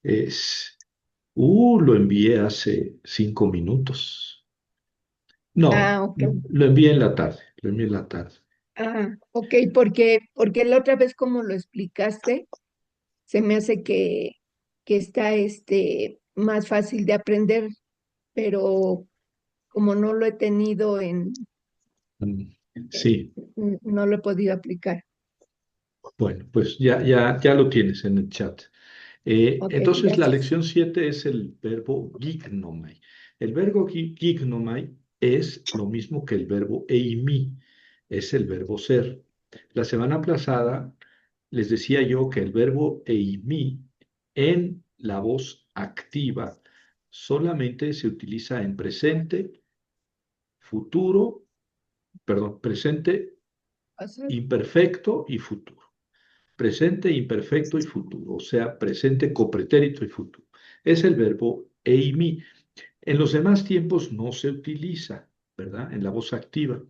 Es, lo envié hace 5 minutos. No, Ah, ok. lo envié en la tarde, lo envié en la tarde. Ah, ok, porque la otra vez como lo explicaste, se me hace que está más fácil de aprender, pero como no lo he tenido Mm, Sí, no lo he podido aplicar. bueno, pues ya lo tienes en el chat. Ok, Entonces, la gracias. lección 7 es el verbo gignomai. El verbo gignomai es lo mismo que el verbo eimi, es el verbo ser. La semana pasada les decía yo que el verbo eimi en la voz activa solamente se utiliza en presente, futuro, perdón, presente, imperfecto y futuro. Presente, imperfecto y futuro, o sea, presente, copretérito y futuro. Es el verbo eimi. En los demás tiempos no se utiliza, ¿verdad? En la voz activa.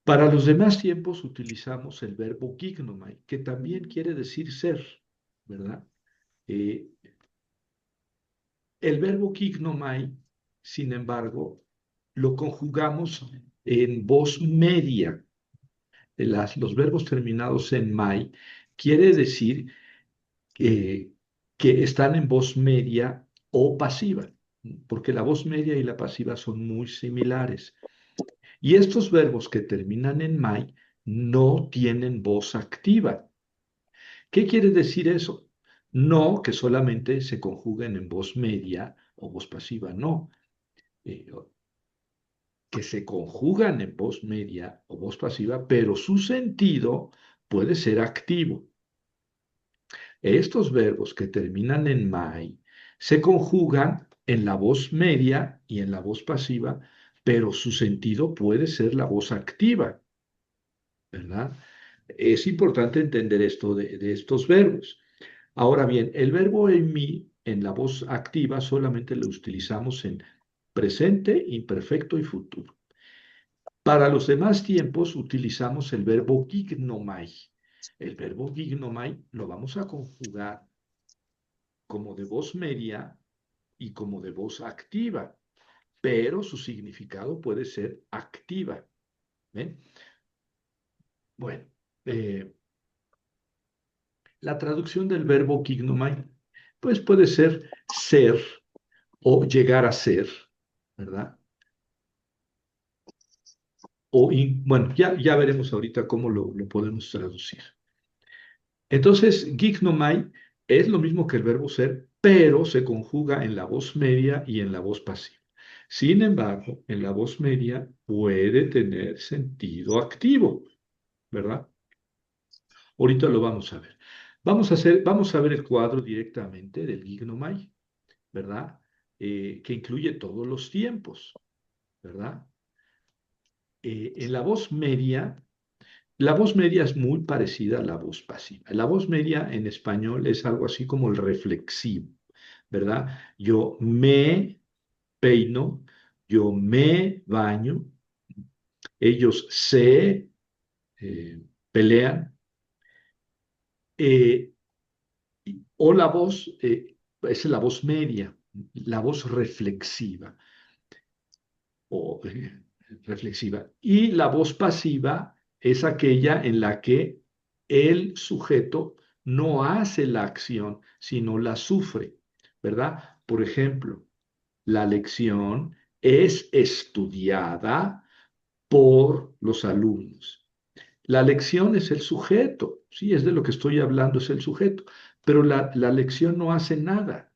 Para los demás tiempos utilizamos el verbo gignomai, que también quiere decir ser, ¿verdad? Eh, el verbo gignomai, sin embargo, lo conjugamos en voz media. Los verbos terminados en mai quiere decir eh, que están en voz media o pasiva, porque la voz media y la pasiva son muy similares. Y estos verbos que terminan en mai no tienen voz activa. ¿Qué quiere decir eso? No que solamente se conjuguen en voz media o voz pasiva, no. Eh, que se conjugan en voz media o voz pasiva, pero su sentido puede ser activo. Estos verbos que terminan en mai se conjugan en la voz media y en la voz pasiva, pero su sentido puede ser la voz activa, ¿verdad? Es importante entender esto de estos verbos. Ahora bien, el verbo en mí, en la voz activa, solamente lo utilizamos en presente, imperfecto y futuro. Para los demás tiempos utilizamos el verbo gignomai. El verbo gignomai lo vamos a conjugar como de voz media y como de voz activa, pero su significado puede ser activa. ¿Ven? Bueno, eh, la traducción del verbo gignomai, pues puede ser o llegar a ser, ¿verdad? Bueno, ya veremos ahorita cómo lo podemos traducir. Entonces, gignomai es lo mismo que el verbo ser, pero se conjuga en la voz media y en la voz pasiva. Sin embargo, en la voz media puede tener sentido activo, ¿verdad? Ahorita lo vamos a ver. Vamos a ver el cuadro directamente del gignomai, ¿verdad? Que incluye todos los tiempos, ¿verdad? En la voz media es muy parecida a la voz pasiva. La voz media en español es algo así como el reflexivo, ¿verdad? Yo me peino, yo me baño, ellos se pelean, eh, o la voz es la voz media, la voz reflexiva o reflexiva. Y la voz pasiva es aquella en la que el sujeto no hace la acción, sino la sufre, ¿verdad? Por ejemplo, la lección es estudiada por los alumnos. La lección es el sujeto, sí, es de lo que estoy hablando, es el sujeto, pero la lección no hace nada,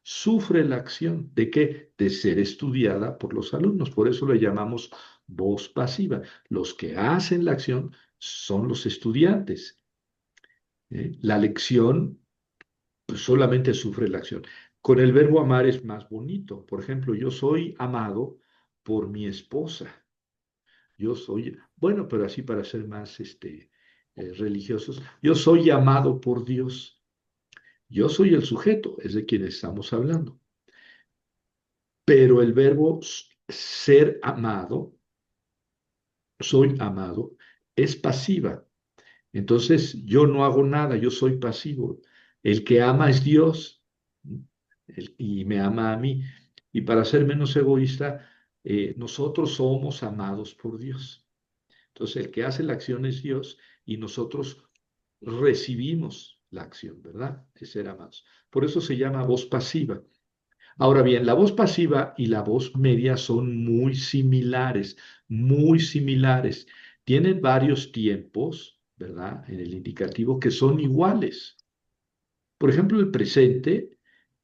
sufre la acción de qué? De ser estudiada por los alumnos. Por eso le llamamos voz pasiva. Los que hacen la acción son los estudiantes. La lección pues, solamente sufre la acción. Con el verbo amar es más bonito. Por ejemplo, yo soy amado por mi esposa. Yo soy, bueno, pero así para ser más religiosos, yo soy amado por Dios. Yo soy el sujeto, es de quien estamos hablando. Pero el verbo ser amado, soy amado, es pasiva. Entonces yo no hago nada, yo soy pasivo. El que ama es Dios y me ama a mí. Y para ser menos egoísta, nosotros somos amados por Dios. Entonces, el que hace la acción es Dios y nosotros recibimos la acción, ¿verdad? De ser amados. Por eso se llama voz pasiva. Ahora bien, la voz pasiva y la voz media son muy similares, muy similares. Tienen varios tiempos, ¿verdad? En el indicativo que son iguales. Por ejemplo, el presente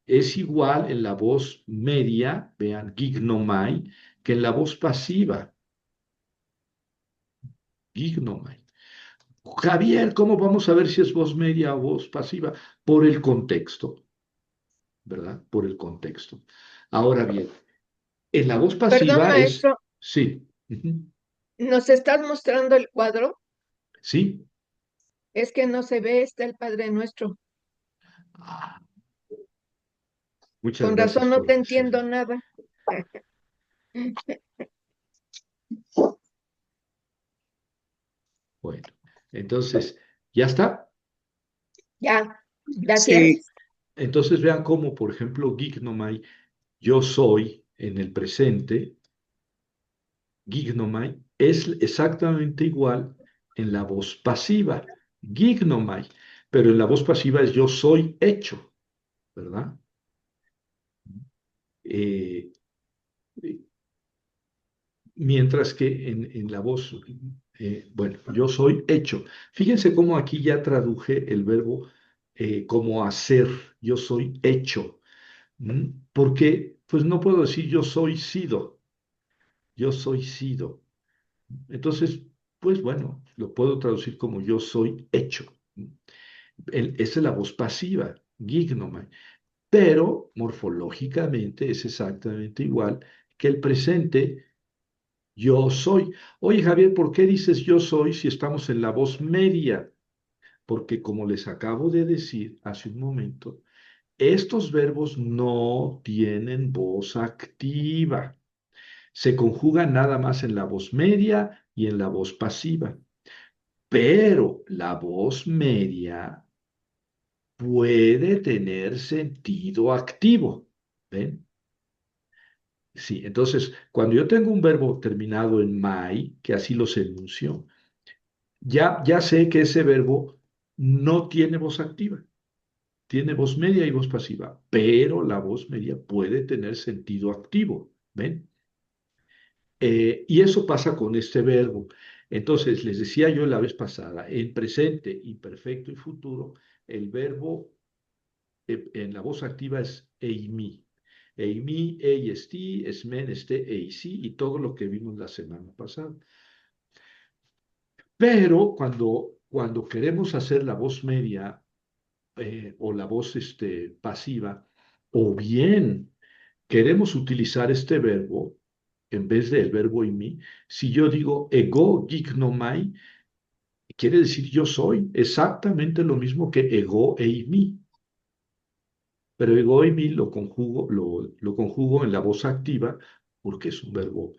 es igual en la voz media, vean, gignomai, que en la voz pasiva, gignomai. Javier, ¿cómo vamos a ver si es voz media o voz pasiva? Por el contexto, ¿verdad? Por el contexto. Ahora bien, en la voz Perdón, pasiva es, maestro, sí, ujú, ¿nos estás mostrando el cuadro? sí. Es que no se ve, está el Padre Nuestro. Ah, muchas Con gracias razón no por te entiendo decirlo. nada. Bueno, entonces, ¿ya está? Ya, Sí, gracias. Entonces vean cómo, por ejemplo, gignomai, yo soy en el presente, gignomai, es exactamente igual en la voz pasiva, gignomai, pero en la voz pasiva es yo soy hecho, ¿verdad? Eh, Mientras que en la voz, bueno, yo soy hecho. Fíjense cómo aquí ya traduje el verbo como hacer, yo soy hecho. Porque pues no puedo decir yo soy sido, yo soy sido. Entonces, pues bueno, lo puedo traducir como yo soy hecho. Esa es la voz pasiva, gignomai, pero morfológicamente es exactamente igual que el presente. Yo soy. Oye, Javier, ¿por qué dices yo soy si estamos en la voz media? Porque como les acabo de decir hace un momento, estos verbos no tienen voz activa. Se conjugan nada más en la voz media y en la voz pasiva. Pero la voz media puede tener sentido activo. ¿Ven? Sí, entonces, cuando yo tengo un verbo terminado en mai, que así los enunció, ya sé que ese verbo no tiene voz activa, tiene voz media y voz pasiva, pero la voz media puede tener sentido activo, ¿ven? Y eso pasa con este verbo. Entonces, les decía yo la vez pasada, en presente, imperfecto y futuro, el verbo en la voz activa es eimi. Eimi, ei, esti, esmen, este, eisi, y todo lo que vimos la semana pasada. Pero cuando queremos hacer la voz media o la voz pasiva, o bien queremos utilizar este verbo en vez del verbo imi, si yo digo ego gignomai, quiere decir yo soy exactamente lo mismo que ego e imi, pero ego e imi lo conjugo en la voz activa porque es un verbo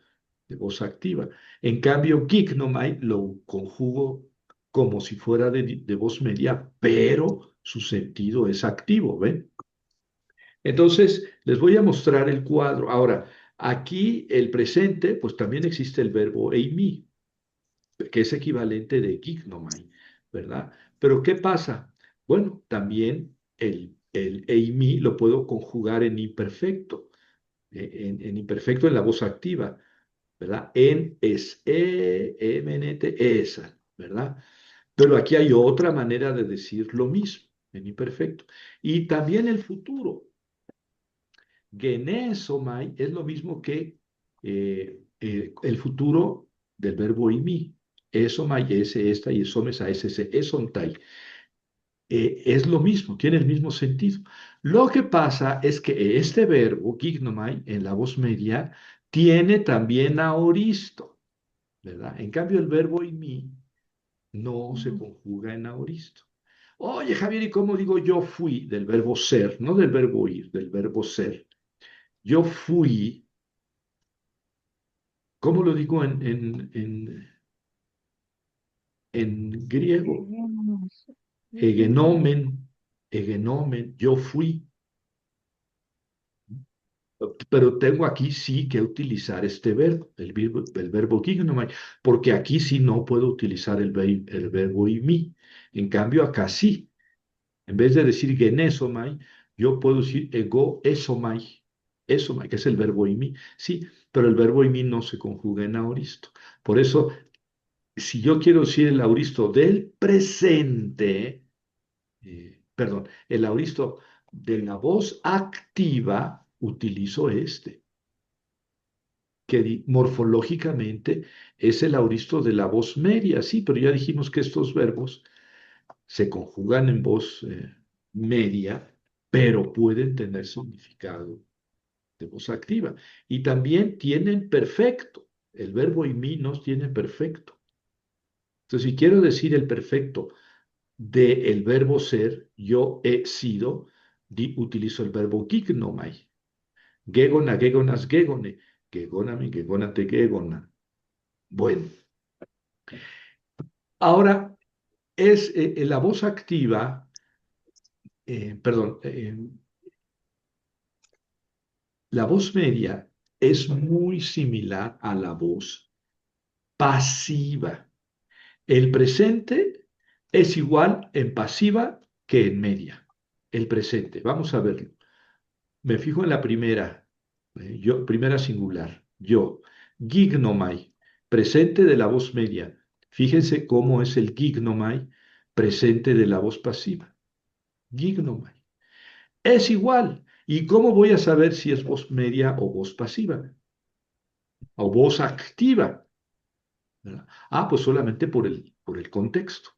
de voz activa. En cambio, gignomai lo conjugo como si fuera de voz media, pero su sentido es activo, ¿ven? Entonces, les voy a mostrar el cuadro. Ahora, aquí el presente, pues también existe el verbo eimi, que es equivalente de gignomai, ¿verdad? Pero ¿qué pasa? Bueno, también el eimi lo puedo conjugar en imperfecto, en imperfecto en la voz activa, ¿verdad? En es, esa, ¿verdad? Pero aquí hay otra manera de decir lo mismo, en imperfecto. Y también el futuro. Genesomai es lo mismo que el futuro del verbo imi. Esomai, ese, esta y esomes a ese, esontai. Es lo mismo, tiene el mismo sentido. Lo que pasa es que este verbo, gignomai, en la voz media, tiene también aoristo, ¿verdad? En cambio, el verbo imi no se conjuga en aoristo. Oye, Javier, ¿y cómo digo yo fui del verbo ser, no del verbo ir, del verbo ser? Yo fui. ¿Cómo lo digo en griego? Egenomen. egenomen, yo fui. Pero tengo aquí sí que utilizar este verbo, el verbo gignomai, porque aquí sí no puedo utilizar el verbo imi. En cambio, acá sí. En vez de decir genesomai, yo puedo decir ego esomai, esomai, que es el verbo imi. Sí, pero el verbo imi no se conjuga en aoristo. Por eso, si yo quiero decir el aoristo del presente, perdón, el aoristo de la voz activa, utilizo este, que morfológicamente es el aoristo de la voz media, sí, pero ya dijimos que estos verbos se conjugan en voz media, pero pueden tener significado de voz activa. Y también tienen perfecto. El verbo imi no tiene perfecto. Entonces, si quiero decir el perfecto del verbo ser, yo he sido, utilizo el verbo gignomai. Gegona, gegonas, gegone. Gegonami, gegonate, gegona. Bueno, ahora es la voz activa, perdón, la voz media es muy similar a la voz pasiva. El presente es igual en pasiva que en media. El presente, vamos a verlo. Me fijo en la primera, primera singular, yo, gignomai, presente de la voz media. Fíjense cómo es el gignomai, presente de la voz pasiva. Gignomai. Es igual. ¿Y cómo voy a saber si es voz media o voz pasiva? O voz activa, ¿verdad? Ah, pues solamente por el contexto,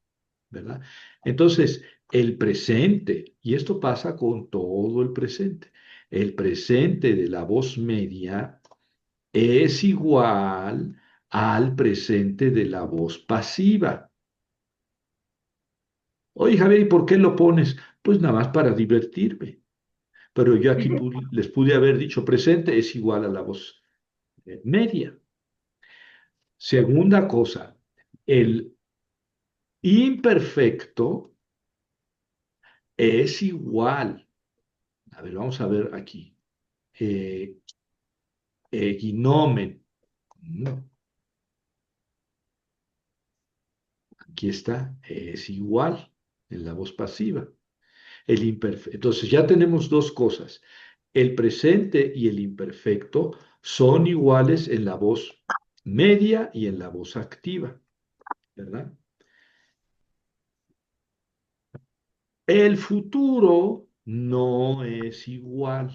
¿verdad? Entonces, el presente, y esto pasa con todo el presente de la voz media es igual al presente de la voz pasiva. Oye, Javier, ¿y por qué lo pones? Pues nada más para divertirme. Pero yo aquí les pude haber dicho presente es igual a la voz media. Segunda cosa, el imperfecto es igual. A ver, vamos a ver aquí. Eh, Ginomen. Aquí está, es igual en la voz pasiva. El imperfecto. Entonces ya tenemos dos cosas. El presente y el imperfecto son iguales en la voz media y en la voz activa, ¿verdad? El futuro no es igual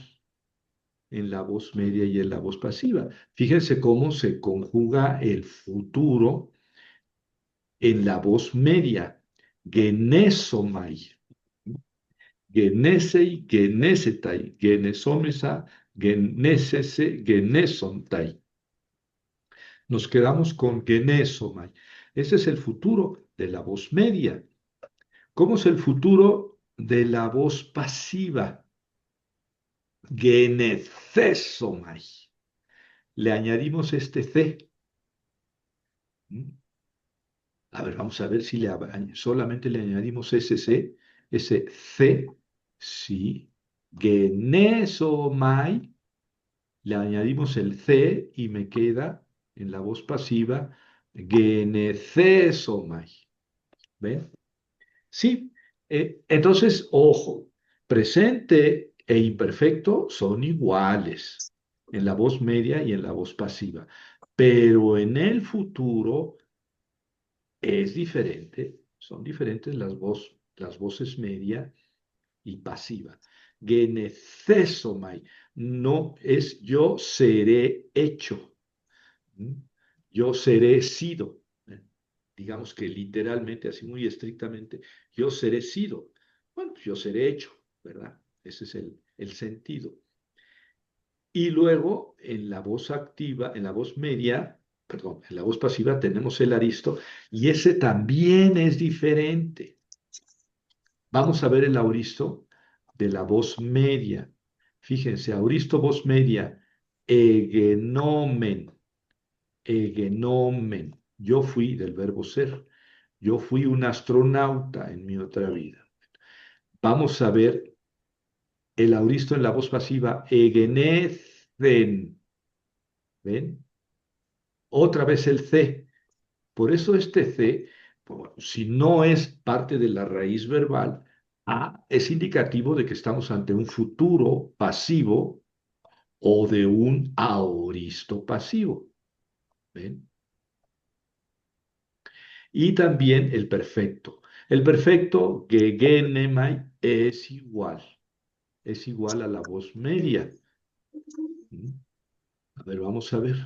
en la voz media y en la voz pasiva. Fíjense cómo se conjuga el futuro en la voz media. Genesomai, genesei, genesetai, genesomesa, genesese, genesontai. Nos quedamos con genesomai. Ese es el futuro de la voz media. ¿Cómo es el futuro de la voz pasiva? Genecesomai. Le añadimos este C. ¿Mm? A ver, vamos a ver si solamente le añadimos ese C, ese C, sí. Genesomai, le añadimos el C y me queda en la voz pasiva genecesomai. ¿Ven? Sí. Entonces, ojo, presente e imperfecto son iguales en la voz media y en la voz pasiva, pero en el futuro es diferente, son diferentes las voces media y pasiva. Genecesomai no es yo seré hecho, ¿m? Yo seré sido. Digamos que literalmente, así muy estrictamente, yo seré sido. Bueno, pues yo seré hecho, ¿verdad? Ese es el sentido. Y luego en la voz activa, en la voz media, perdón, en la voz pasiva tenemos el aristo y ese también es diferente. Vamos a ver el auristo de la voz media. Fíjense, auristo voz media, egenomen, egenomen. Yo fui del verbo ser. Yo fui un astronauta en mi otra vida. vamos a ver el auristo en la voz pasiva, egenecen, ¿ven? Otra vez el C. Por eso este C, pues, bueno, si no es parte de la raíz verbal, A es indicativo de que estamos ante un futuro pasivo o de un aoristo pasivo. ¿Ven? Y también el perfecto. El perfecto, gegenemai, es igual a la voz media. ¿Mm? A ver, vamos a ver.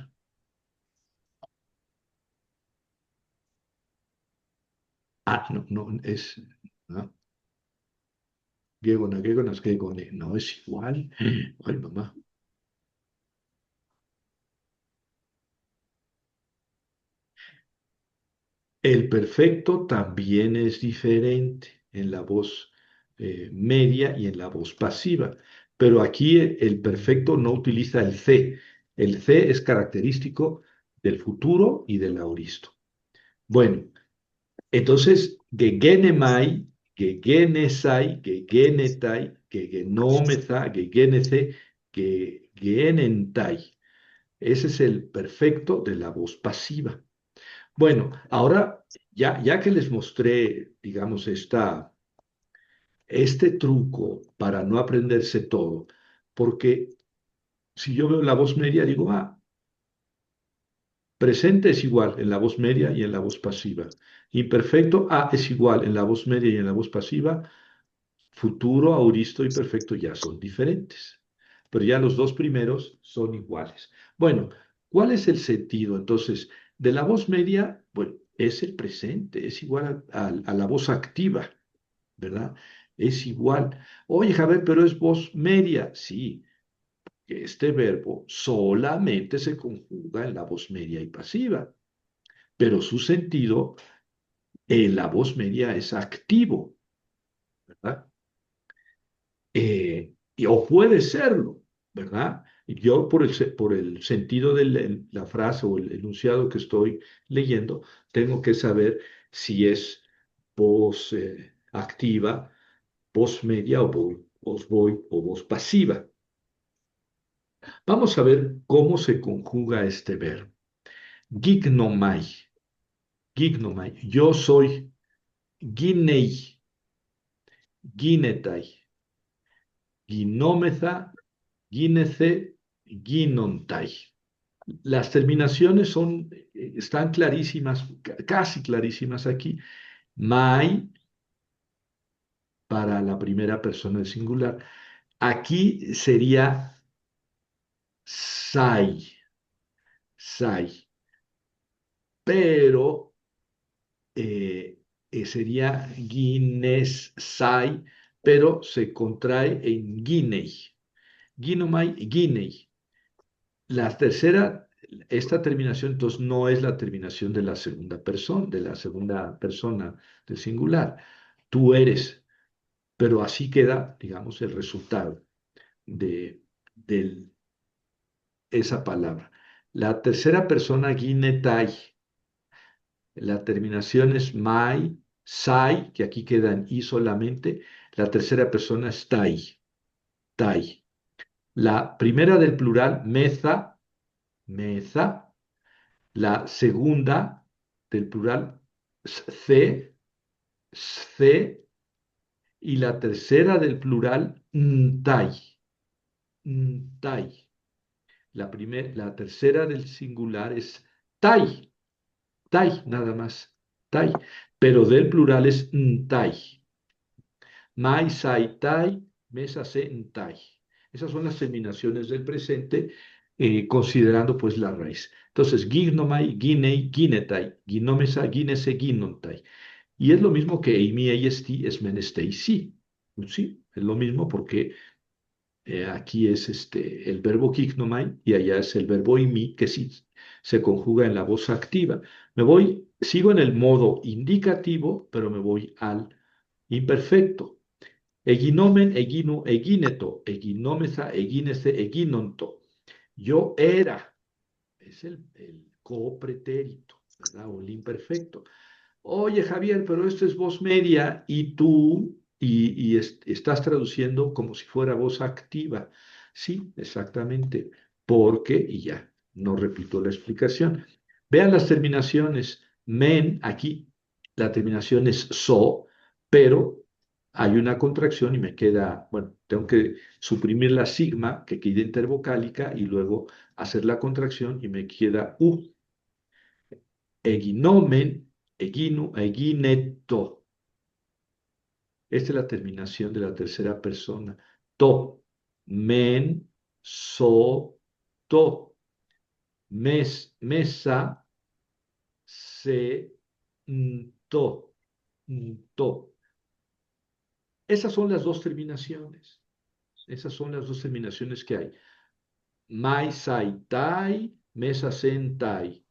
Ah, no, no, es, ¿no? Gegona, gegonas, gegone. No es igual. Ay, mamá. El perfecto también es diferente en la voz media y en la voz pasiva, pero aquí el perfecto no utiliza el C. El C es característico del futuro y del aoristo. Bueno, entonces, gegenemai, gegenesai, gegenetai, gegenomeza, gegenese, gegenentai. Ese es el perfecto de la voz pasiva. Bueno, ahora ya que les mostré, digamos, este truco para no aprenderse todo, porque si yo veo la voz media, digo, presente es igual en la voz media y en la voz pasiva. Imperfecto, es igual en la voz media y en la voz pasiva. Futuro, auristo y perfecto ya son diferentes, pero ya los dos primeros son iguales. Bueno, ¿cuál es el sentido entonces de la voz media? Bueno, es el presente, es igual a la voz activa, ¿verdad? Es igual. Oye, Javier, pero es voz media. Sí, este verbo solamente se conjuga en la voz media y pasiva, pero su sentido en la voz media es activo, ¿verdad? O puede serlo, ¿verdad? Yo por el sentido de la frase o el enunciado que estoy leyendo, tengo que saber si es voz activa, voz media o voz voy o voz pasiva. Vamos a ver cómo se conjuga este verbo. Gignomai, gignomai. Yo soy ginei, ginetai, ginomeza, ginece, ginontai. Las terminaciones están clarísimas, casi clarísimas aquí. Mai para la primera persona del singular. Aquí sería sai, sai, pero sería guines sai, pero se contrae en guinei. Ginomai, guinei. La tercera, esta terminación entonces no es la terminación de la segunda persona del singular. Tú eres, pero así queda, digamos, el resultado de esa palabra. La tercera persona, guinetai, la terminación es mai, sai, que aquí queda en i solamente. La tercera persona es tai, tai. La primera del plural, meza, meza. La segunda del plural, se, se, y la tercera del plural, ntai, ntai. La tercera del singular es tai, tai, nada más, tai, pero del plural es ntai. Mai, sai, tai, mesa, se, ntai. Esas son las terminaciones del presente, considerando pues la raíz. Entonces, gignomai, ginei, ginetai, ginomesa, ginese, ginontai. Y es lo mismo que eimi, eiesti, es menestei, sí. Sí, es lo mismo porque aquí es el verbo gignomai y allá es el verbo eimi, que sí se conjuga en la voz activa. Sigo en el modo indicativo, pero me voy al imperfecto. Eginomen, egino, egineto, eginomesa, eginese, eginonto. Yo era, es el copretérito, ¿verdad? O el imperfecto. Oye, Javier, pero esto es voz media y tú. estás traduciendo como si fuera voz activa. Sí, exactamente. Porque, y ya, no repito la explicación. Vean las terminaciones. Men, aquí la terminación es so, pero hay una contracción y me queda, bueno, tengo que suprimir la sigma que queda intervocálica y luego hacer la contracción y me queda u. Eginomen, eginu, egineto. Esta es la terminación de la tercera persona. To, men, so, to. Mesa, se, to, to. Esas son las dos terminaciones. Esas son las dos terminaciones que hay. Mai, sai, tai, mesa, sen, tai.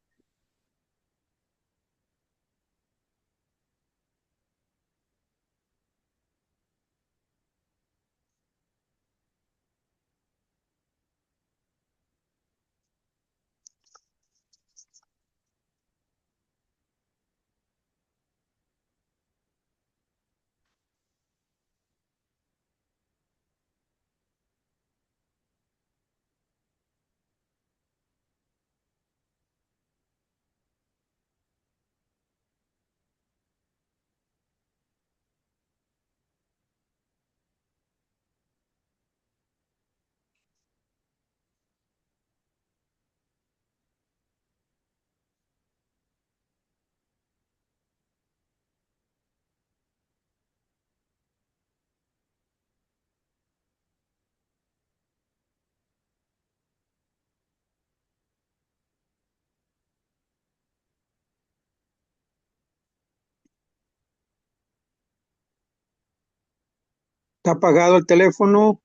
¿Está apagado el teléfono?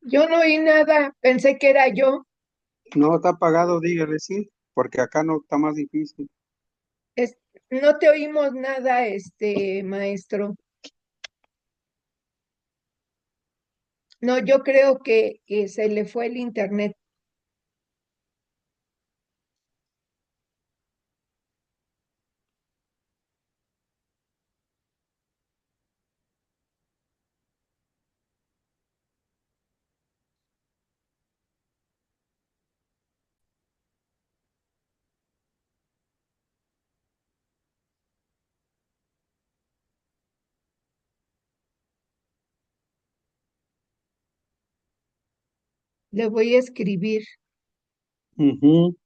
Yo no oí nada, pensé que era yo. No, está apagado, dígale sí, porque acá no está más difícil. Es- no te oímos nada, maestro. No, yo creo que se le fue el internet. Le voy a escribir. Ujú.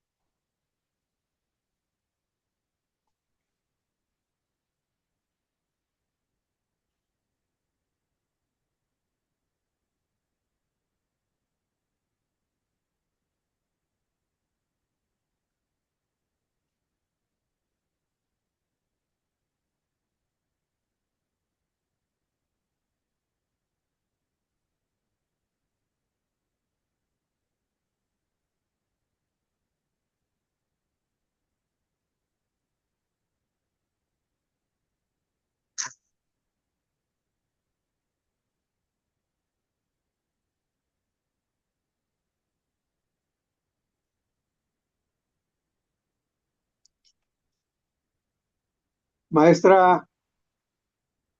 Maestra,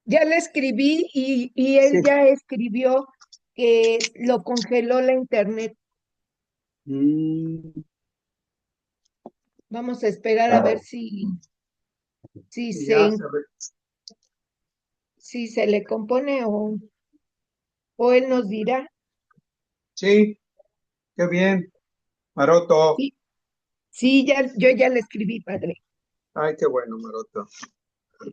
Ya le escribí y sí. él ya escribió que lo congeló la internet. Mm, Vamos a esperar a ver si ya se ve. si se le compone o él nos dirá. Sí, qué bien. Maroto. Sí, sí, yo ya le escribí, padre. Ay, qué bueno, Maroto.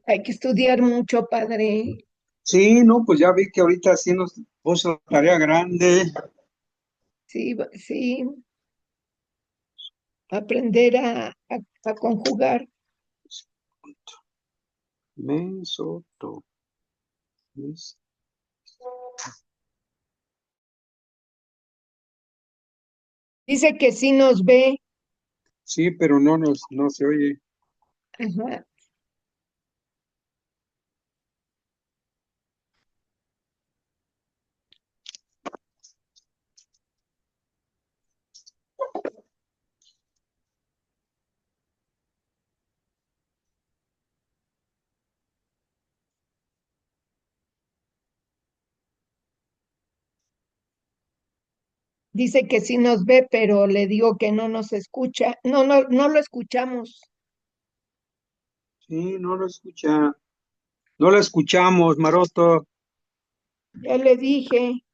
Hay que estudiar mucho, padre. Sí, no, pues ya vi que ahorita sí nos puso tarea grande. Sí, sí, aprender a conjugar. Mesoto. Mes- Dice que sí nos ve. Sí, pero no se oye. Ajá. Dice que sí nos ve, pero le digo que no nos escucha. No, no, no lo escuchamos. Sí, no lo escucha. No lo escuchamos, Maroto. Ya le dije,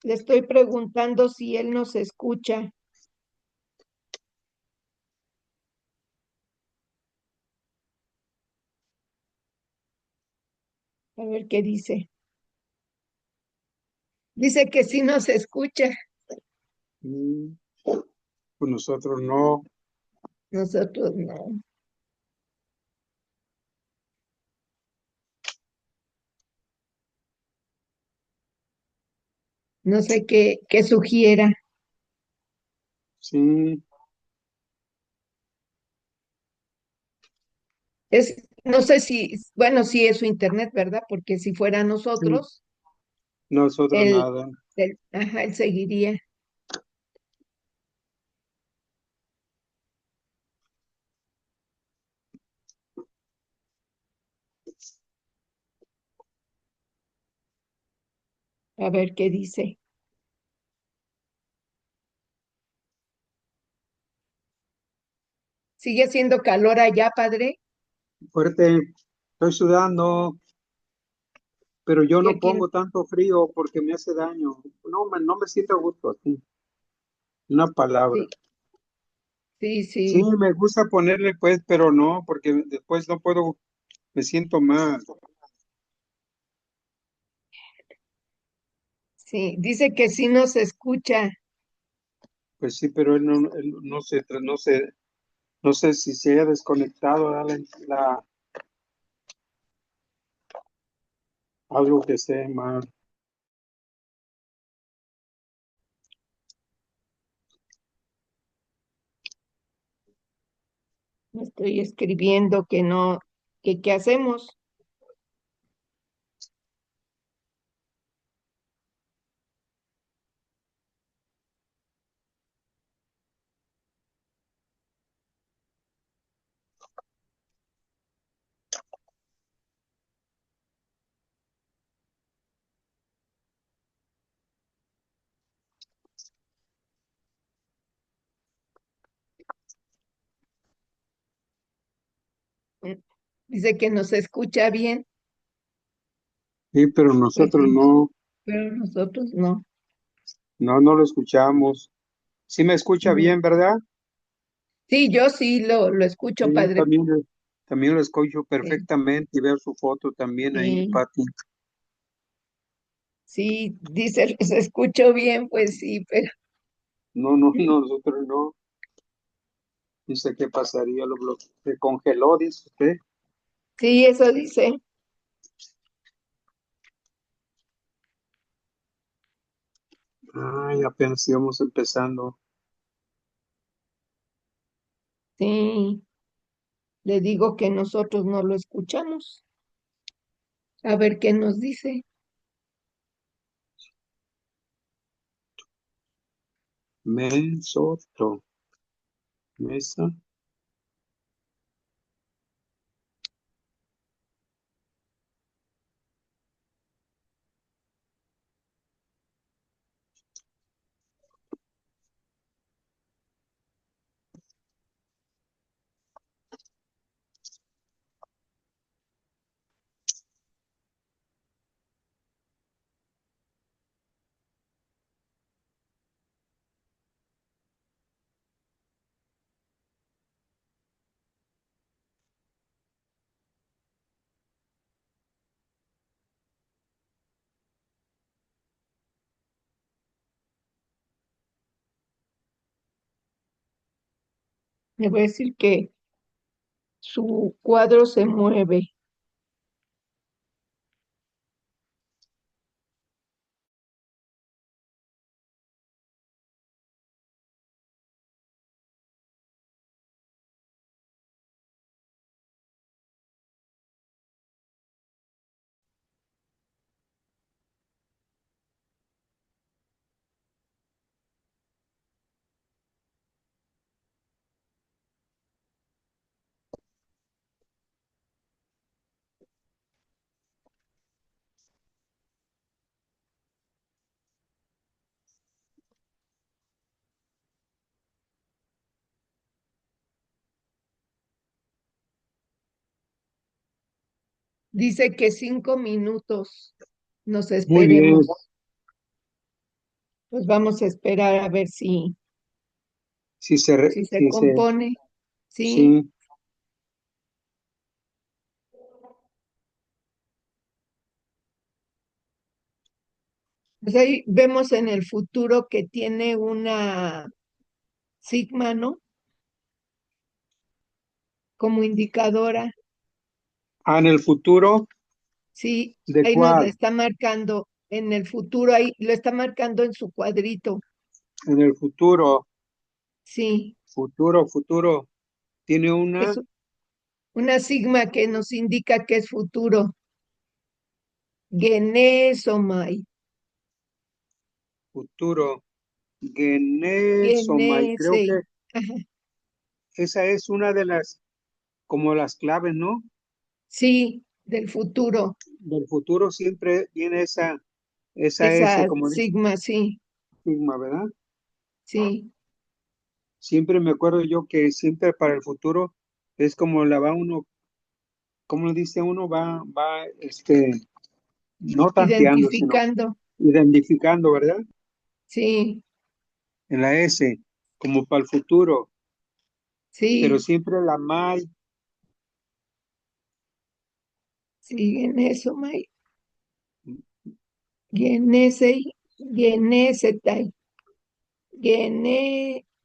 le estoy preguntando si él nos escucha. A ver qué dice. Dice que sí nos escucha. Mm, Pues nosotros no. Nosotros no. No sé qué sugiera. Sí, No sé si, bueno, sí es su internet, ¿verdad? Porque si fuera sí, nosotros, nosotros él, nada. él seguiría. A ver qué dice. ¿Sigue haciendo calor allá, padre? Fuerte, estoy sudando, pero yo Y no aquí, pongo tanto frío porque me hace daño. No me siento a gusto así. Una palabra. sí, sí, Sí, sí, me gusta ponerle pues, pero no, porque después no puedo, me siento mal. sí. Dice que sí nos escucha. Pues sí, pero él no sé si se haya desconectado algo que esté mal. Estoy escribiendo que no, que qué hacemos. Mm, Dice que nos escucha bien. Sí, pero Pues nosotros sí, no, pero nosotros no. no lo escuchamos. Sí me escucha No. bien, ¿verdad? Sí, yo sí lo escucho, Sí, padre. también lo escucho Sí, perfectamente y veo su foto también ahí, sí, Pati. sí, dice, los escucho bien, pues sí, pero No, nosotros no. Dice, ¿qué pasaría? Se congeló, dice usted. sí, eso dice. Ay, apenas íbamos empezando. Sí, le digo que nosotros no lo escuchamos. A ver qué nos dice. Mesotro, mesa. Le voy a decir que su cuadro se mueve. Dice que 5 minutos nos Muy bien, esperemos. Pues vamos a esperar a ver si se compone. Sí. sí. Pues ahí vemos en el futuro que tiene una sigma, ¿no? Como indicadora. En el futuro, Sí, ¿de ahí nos la cuál? está marcando en el futuro, ahí lo está marcando en su cuadrito. En el futuro, Sí, futuro. Tiene una es una sigma que nos indica que es futuro. Genesomai. futuro. Genesomai. Creo Genesei. que esa es una de las, como las claves, ¿no? Sí, del futuro. Del futuro siempre viene esa S, Esa como dice sigma, sí, Sigma, ¿verdad? sí. Siempre me acuerdo yo que siempre para el futuro es como la va uno, como dice uno, no tanteando, sino Identificando. identificando, ¿verdad? Sí, En la S, como para el futuro, pero sí, siempre la MAI, sí, Genesomai. Genesei, Genesetai.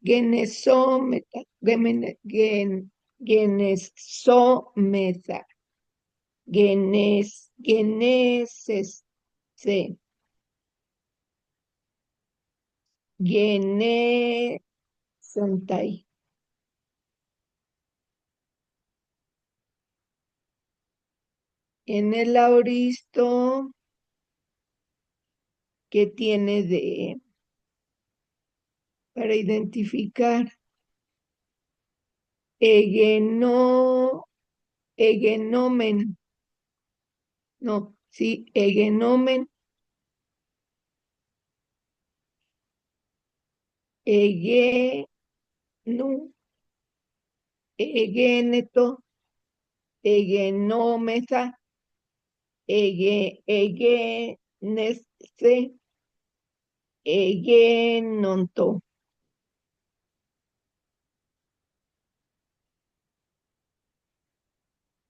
Genesometa, genesometa, geneses, genesontai. En el auristo, ¿qué tiene para identificar? Egeno, egenomen, no, sí, egenomen, egenu, egeneto, egenometa, egenese, egenonto.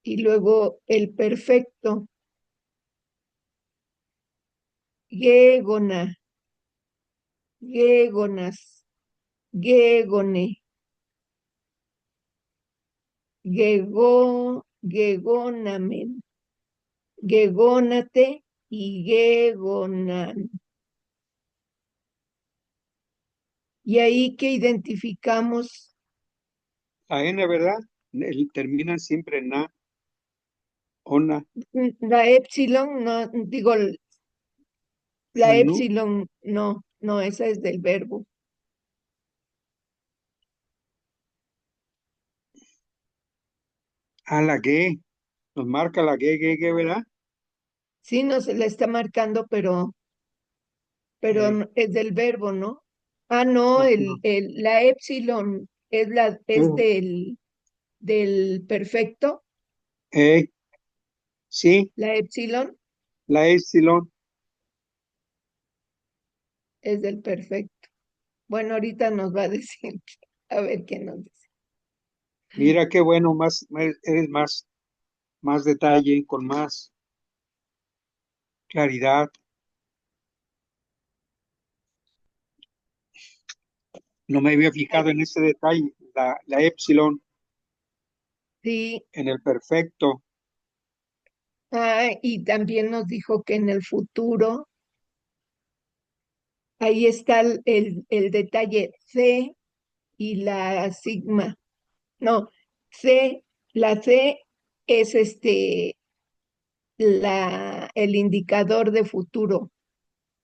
Y luego el perfecto, gegona, gegonas, gegone, gegonamen, gegonate y gegonan. Y ahí que identificamos la N, ¿verdad? Terminan siempre en A, ONA, la epsilon, no, digo, la ANU, epsilon, no, no, esa es del verbo. a la G, nos marca la G, ¿verdad? Sí, no se la está marcando, pero Eh, es del verbo, ¿no? Ah, no, ajá. la epsilon es Eh, del perfecto, eh, sí, la epsilon la Epsilon. es del perfecto. Bueno, ahorita nos va a decir, a ver qué nos dice. Mira qué bueno, eres más detalle, con más claridad. No me había fijado en ese detalle, la Epsilon Sí, en el perfecto. y también nos dijo que en el futuro, ahí está el detalle C y la sigma. No, C, la C es el indicador de futuro.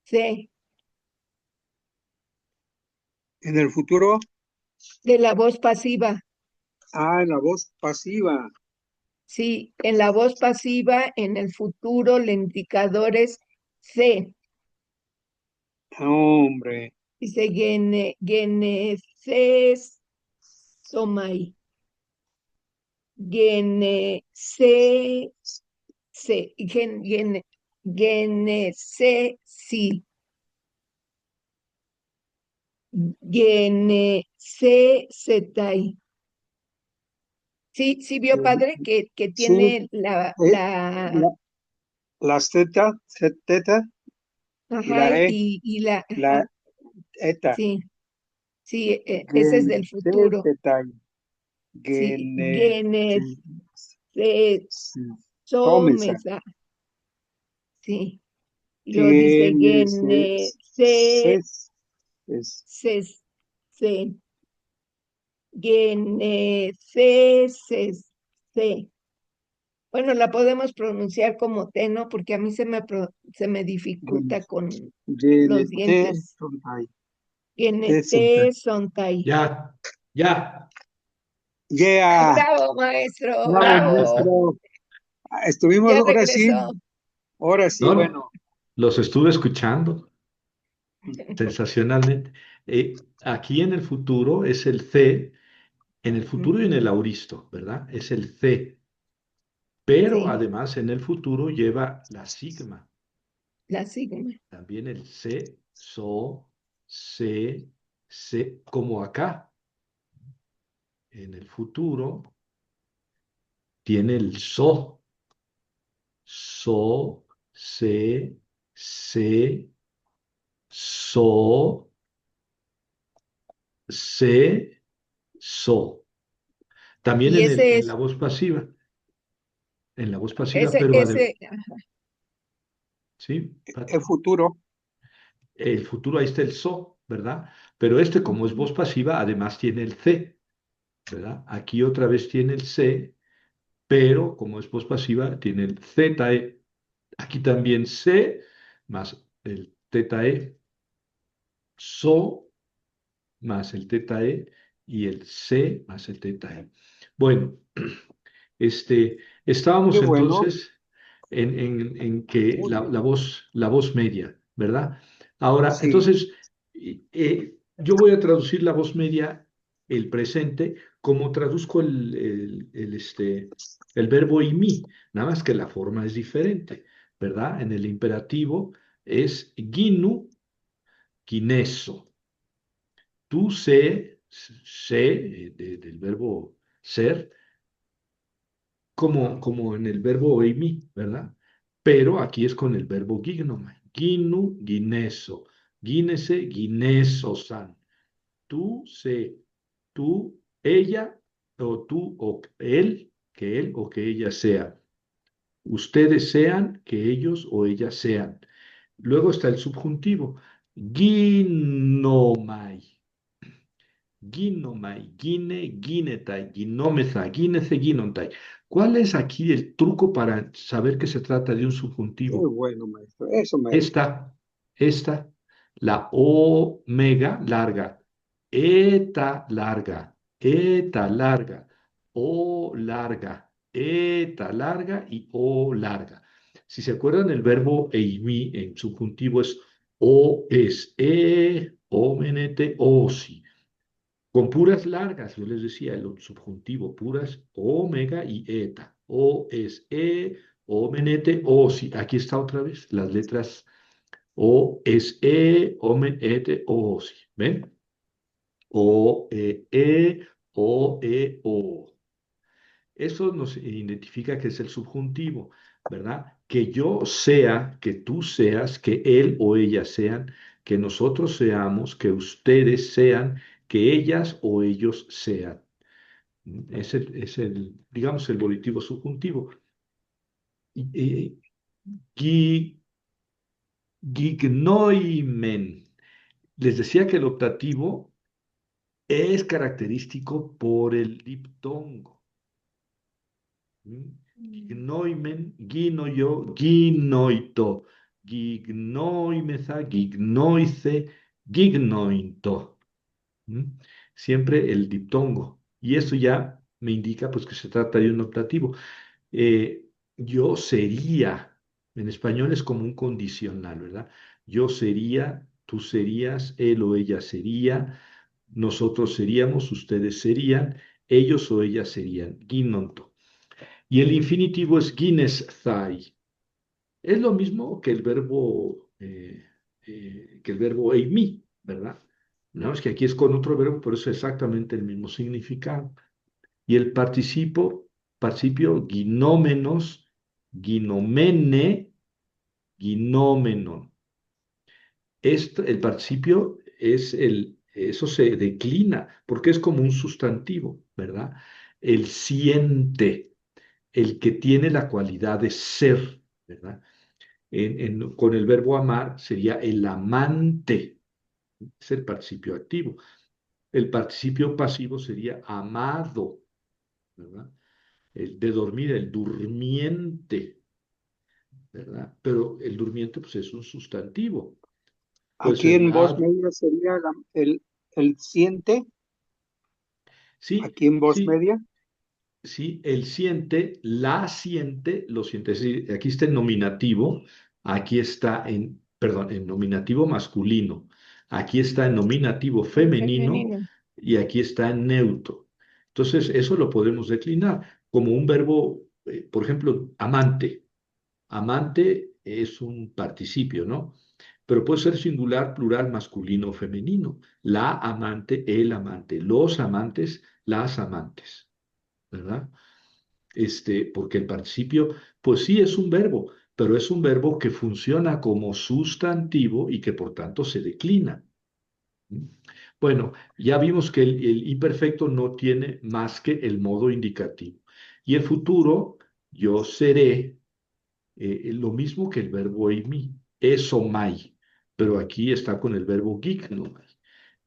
C, En el futuro, de la voz pasiva. en la voz pasiva. Sí, en la voz pasiva, en el futuro, el indicador es C. Hombre, Dice geneses somai. Geneses se, genese, sí, genese, setai. Sí, sí vio Eh, padre que sí, tiene la, eh, la, la, las teta y ajá, la e, y la, la ajá, eta. sí, sí, ese es del futuro, Genesetai, sí, genesis, tomesa, somesa, sí, y luego dice genesis, es, se, se, geneseses, se. Bueno, la podemos pronunciar como T, ¿no? Porque a mí se me dificulta con los dientes. genetesuntai, tesuntai. Genete sontai. Ya, ya. Yeah, Bravo, maestro, bravo, bravo. maestro. Estuvimos Ya regresó. ahora sí, No, bueno. los estuve escuchando sensacionalmente. Aquí en el futuro es el C, en el futuro y en Ujú, el auristo, ¿verdad? Es el C, pero sí, además en el futuro lleva la sigma. la sigma. También el C, so, se, como acá. En el futuro tiene el so, se, so, se, so. También Y ese en la es, voz pasiva, en la voz pasiva, ese, pero ese, sí, El Pati. futuro. El futuro ahí está el so, ¿verdad? Pero este, como es voz pasiva, además tiene el C, ¿verdad? Aquí otra vez tiene el C, pero como es voz pasiva, tiene el ZE. Aquí también C más el teta E, so más el teta E y el C más el teta E. Bueno, este, Qué estábamos bueno. entonces en que Muy bien. la voz media, ¿verdad? Ahora, Sí. entonces, yo voy a traducir la voz media, el presente, como traduzco el verbo y mí, nada más que la forma es diferente, ¿verdad? En el imperativo es ginu, gineso. Tú del verbo ser, como en el verbo oimi, ¿verdad? Pero aquí es con el verbo gignomai. Ginu, gineso. Gínese, gineso san. Tú sé, tú, ella, o tú, o él, que él o que ella sea. Ustedes sean, que ellos o ellas sean. Luego está el subjuntivo. Ginomai. Ginomai, gine, ginetai, ginomeza, ginece, ginontai. ¿Cuál es aquí el truco para saber que se trata de un Qué subjuntivo? bueno, maestro. Eso me gusta. Esta, la omega larga, eta larga, eta larga y o larga. Si se acuerdan, el verbo eimi en subjuntivo es o es o menete, o si. Con puras largas, yo les decía, el subjuntivo, puras omega y eta. O es o menete, o si. Aquí está otra vez, las letras o es omen, ete, o si. ¿Ven? O, o. Eso nos identifica que es el subjuntivo, ¿verdad? Que yo sea, que tú seas, que él o ella sean, que nosotros seamos, que ustedes sean, que ellas o ellos sean. Digamos, el volitivo subjuntivo. Y, gui- Gignoimen. Les decía que el optativo es característico por el diptongo. Gignoimen, ginoio, ginoito, gignoimeza, gignoice, gignointo. ¿Mm? Siempre el diptongo. Y eso ya me indica pues que se trata de un optativo. Eh, yo sería, en español es como un condicional, ¿verdad? Yo sería, tú serías, él o ella sería, nosotros seríamos, ustedes serían, ellos o ellas serían. Ginonto. Y el infinitivo es ginesthai. Es lo mismo que el verbo eimi, ¿verdad? No, es que aquí es con otro verbo, pero es exactamente el mismo significado. Y el participio ginómenos, ginomene, ginómenon. El participio eso se declina, porque es como un sustantivo, ¿verdad? El siente, el que tiene la cualidad de ser, ¿verdad? Con el verbo amar sería el amante, es el participio activo. El participio pasivo sería amado, ¿verdad? El de dormir, el durmiente, ¿verdad? Pero el durmiente, pues es un sustantivo. Pues Aquí el en voz media sería el siente, sí, aquí en voz sí, media. sí, el siente, la siente, lo siente. Es decir, aquí está en nominativo, aquí está perdón, en nominativo masculino, aquí está en nominativo En femenino femenino. y aquí está en neutro. Entonces, eso lo podemos declinar como un verbo, por ejemplo, amante. Amante es un participio, ¿no? Pero puede ser singular, plural, masculino o femenino. La amante, el amante, los amantes, las amantes, ¿verdad? Porque el participio, pues sí es un verbo, pero es un verbo que funciona como sustantivo y que por tanto se declina. Bueno, ya vimos que el imperfecto no tiene más que el modo indicativo. Y el futuro, yo seré, lo mismo que el verbo eimi, esomai, pero aquí está con el verbo gignomai.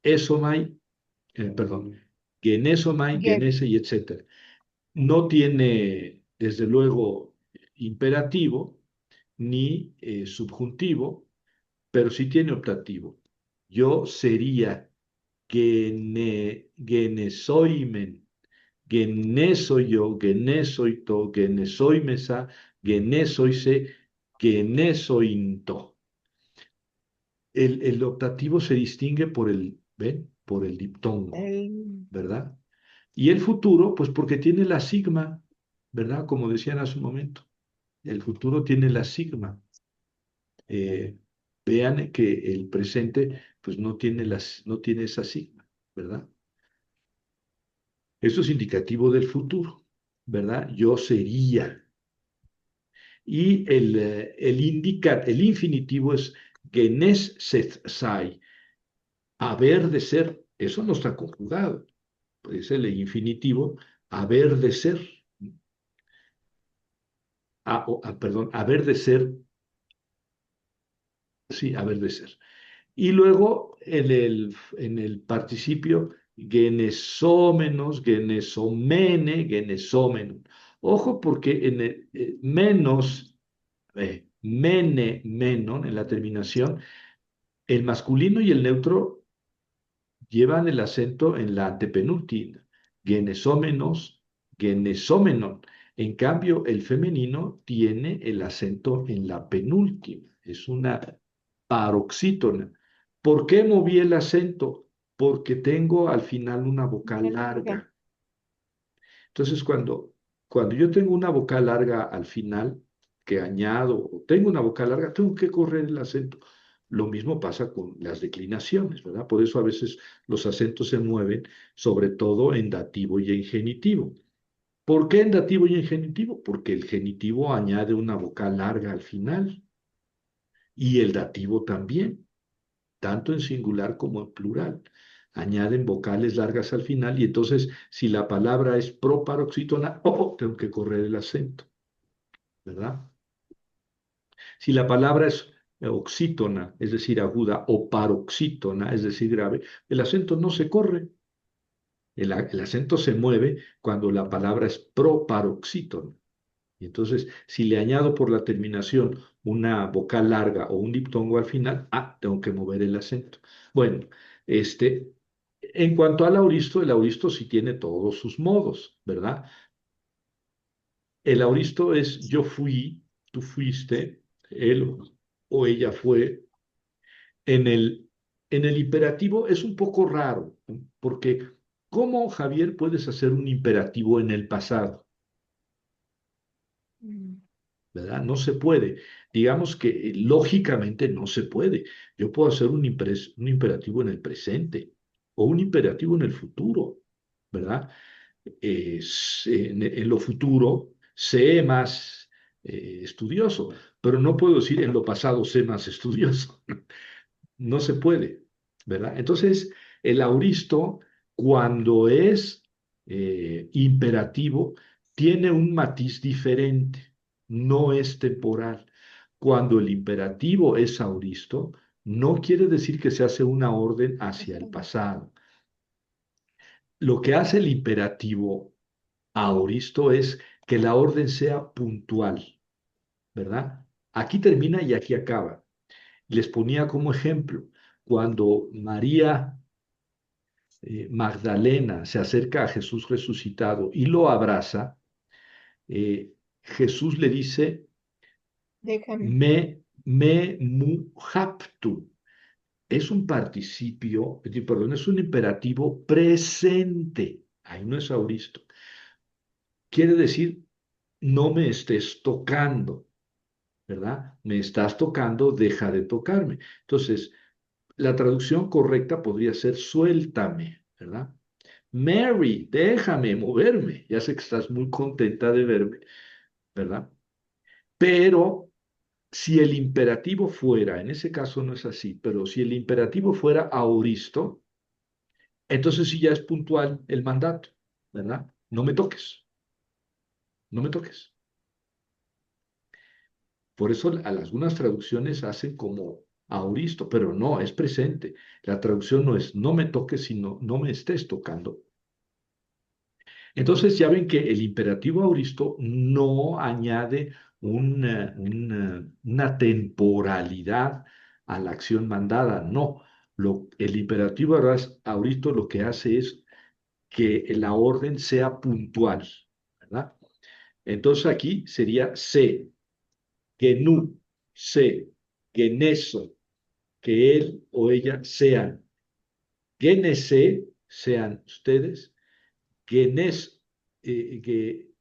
Esomai, perdón, genesomai, Ge- genese y etcétera. No tiene, desde luego, imperativo ni subjuntivo, pero sí tiene optativo. Yo sería genesoimen, genesoyo, genesoito, genesoimesa, genesoise, genesointo. El optativo se distingue ¿ven? Por el diptongo, el- ¿verdad? Y el futuro, pues porque tiene la sigma, ¿verdad? Como decían hace un momento, el futuro tiene la sigma. Eh, Vean que el presente, pues no tiene esa sigma, ¿verdad? Esto es indicativo del futuro, ¿verdad? Yo sería. Y el infinitivo es genes sed sai, haber de ser. Eso no está conjugado. Es el infinitivo, haber de ser. Perdón, haber de ser, sí, haber de ser. Y luego en el participio, genesómenos, genesomene, genesómenon. Ojo porque en el menos, mene, menon, en la terminación, el masculino y el neutro llevan el acento en la antepenúltima, genesómenos, genesómenon. En cambio, el femenino tiene el acento en la penúltima, es una paroxítona. ¿Por qué moví el acento? Porque tengo al final una vocal larga. larga. Entonces, cuando yo tengo una vocal larga al final, que añado, o tengo una vocal larga, tengo que correr el acento. Lo mismo pasa con las declinaciones, ¿verdad? Por eso a veces los acentos se mueven, sobre todo en dativo y en genitivo. ¿Por qué en dativo y en genitivo? Porque el genitivo añade una vocal larga al final y el dativo también, tanto en singular como en plural. Añaden vocales largas al final y entonces si la palabra es proparoxítona, tengo que correr el acento, ¿verdad? Si la palabra es oxítona, es decir, aguda, o paroxítona, es decir, grave, el acento no se corre. El acento se mueve cuando la palabra es proparoxítona. Y entonces, si le añado por la terminación una vocal larga o un diptongo al final, tengo que mover el acento. Bueno, en cuanto al auristo, el auristo sí tiene todos sus modos, ¿verdad? El auristo es yo fui, tú fuiste, él o ella fue. En el imperativo es un poco raro, ¿no? Porque ¿cómo, Javier, puedes hacer un imperativo en el pasado? Mm. ¿verdad? No se puede. Digamos que lógicamente no se puede. Yo puedo hacer un imperativo en el presente o un imperativo en el futuro, ¿verdad? En lo futuro sé más estudioso, pero no puedo decir en lo pasado sé más estudioso. No se puede, ¿verdad? Entonces, el auristo, cuando es imperativo, tiene un matiz diferente, no es temporal. Cuando el imperativo es auristo, no quiere decir que se hace una orden hacia el pasado. Lo que hace el imperativo auristo es que la orden sea puntual, ¿verdad? Aquí termina y aquí acaba. Les ponía como ejemplo, cuando María Magdalena se acerca a Jesús resucitado y lo abraza, Jesús le dice, Déjame. me mu haptu. Es un participio, perdón, es un imperativo presente. Ahí no es auristo. Quiere decir, no me estés tocando, ¿verdad? Me estás tocando, deja de tocarme. Entonces, la traducción correcta podría ser suéltame, ¿verdad? Mary, déjame moverme. Ya sé que estás muy contenta de verme, ¿verdad? Pero si el imperativo fuera, en ese caso no es así, pero si el imperativo fuera auristo, entonces sí ya es puntual el mandato, ¿verdad? No me toques, no me toques. Por eso algunas traducciones hacen como auristo, pero no, es presente. La traducción no es no me toques, sino no me estés tocando. Entonces ya ven que el imperativo auristo no añade una temporalidad a la acción mandada, no. El imperativo auristo lo que hace es que la orden sea puntual, ¿verdad? Entonces aquí sería se, que nu, se, que neso, que él o ella sean, que nese, sean ustedes, que nes, que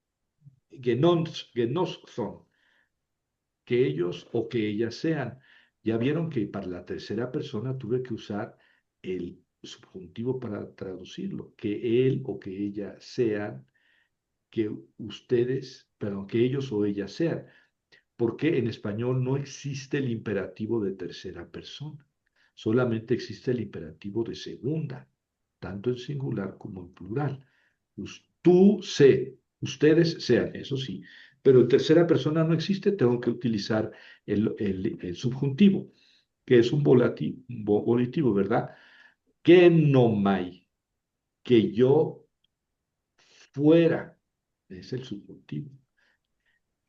que nos son, que ellos o que ellas sean. Ya vieron que para la tercera persona tuve que usar el subjuntivo para traducirlo, que él o que ella sean, que ustedes, perdón, que ellos o ellas sean, porque en español no existe el imperativo de tercera persona, solamente existe el imperativo de segunda, tanto en singular como en plural. Tú sé, ustedes sean, eso sí, pero en tercera persona no existe, tengo que utilizar el subjuntivo, que es un volitivo, ¿verdad? Que no mai, que yo fuera, es el subjuntivo.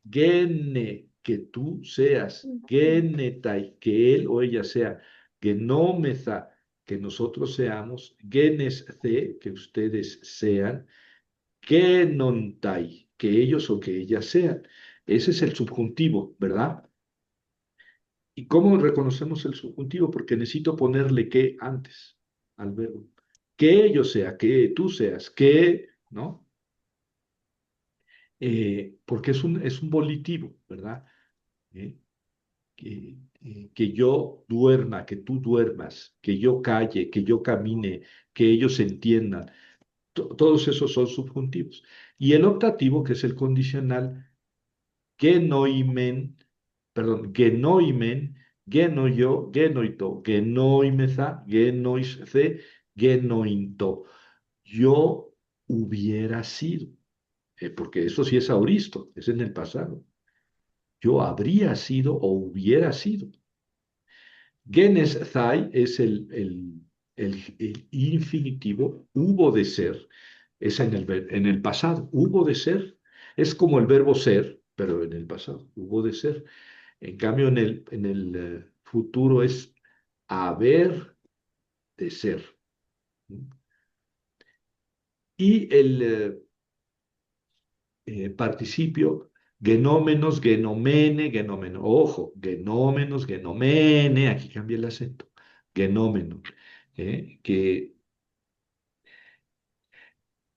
Gene, que tú seas, genetai, que él o ella sea, genomeza, que nosotros seamos, genes que ustedes sean, genontai, que ellos o que ellas sean. Ese es el subjuntivo, ¿verdad? ¿Y cómo reconocemos el subjuntivo? Porque necesito ponerle que antes al verbo. Que ellos sea, que tú seas, que, ¿no? Porque es un volitivo, ¿verdad? ¿Eh? Que yo duerma, que tú duermas, que yo calle, que yo camine, que ellos entiendan. Todos esos son subjuntivos. Y el optativo, que es el condicional, genoimen, perdón, genoimen, genoio, genoito, genoimeza, genoisce, genointo. Yo hubiera sido, porque eso sí es auristo, es en el pasado. Yo habría sido o hubiera sido. Genes zai es el infinitivo, hubo de ser, es en el pasado, hubo de ser, es como el verbo ser, pero en el pasado, hubo de ser. En cambio, en el futuro es haber de ser. Y el participio genómenos, genomene, genomeno. Ojo, genómenos, genomene, aquí cambia el acento. Genómeno. Que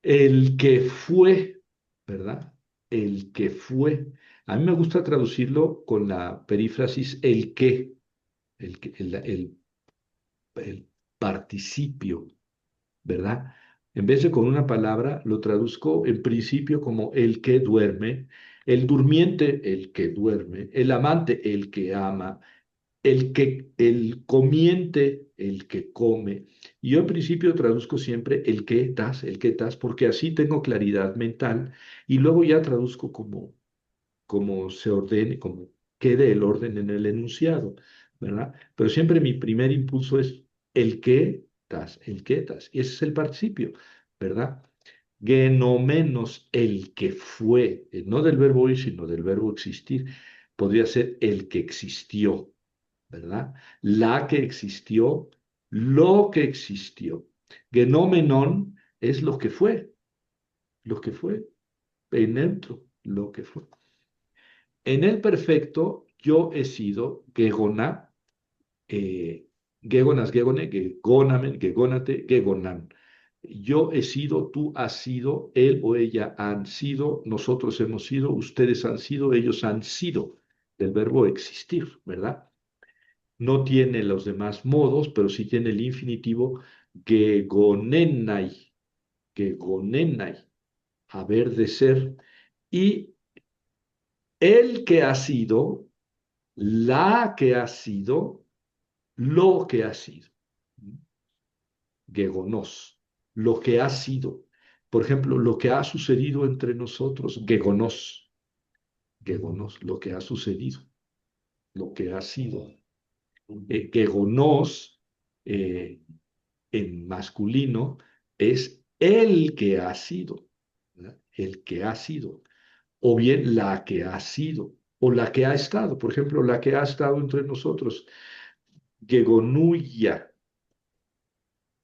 el que fue, ¿verdad? El que fue. A mí me gusta traducirlo con la perífrasis el que, el participio, ¿verdad? En vez de con una palabra, lo traduzco en principio como el que duerme, el durmiente, el que duerme, el amante, el que ama, el comiente, el que come. Y yo en principio traduzco siempre el que estás, porque así tengo claridad mental y luego ya traduzco como se ordene, como quede el orden en el enunciado, ¿verdad? Pero siempre mi primer impulso es el que estás, y ese es el participio, ¿verdad? Genomenos, el que fue, no del verbo ir, sino del verbo existir, podría ser el que existió, ¿verdad? La que existió, lo que existió. Genomenon es lo que fue, en neutro, lo que fue. En el perfecto, yo he sido gegona, gegonas, gegone, gegonamen, gegonate, gegonan. Yo he sido, tú has sido, él o ella han sido, nosotros hemos sido, ustedes han sido, ellos han sido, del verbo existir, ¿verdad? No tiene los demás modos, pero sí tiene el infinitivo gegonenai, gegonenai, haber de ser, y el que ha sido, la que ha sido, lo que ha sido. Gegonos, lo que ha sido. Por ejemplo, lo que ha sucedido entre nosotros, gegonos, gegonos, lo que ha sucedido, lo que ha sido. Gegonos, eh, en masculino, es el que ha sido, ¿verdad? El que ha sido, o bien la que ha sido, o la que ha estado. Por ejemplo, la que ha estado entre nosotros, gegonuya.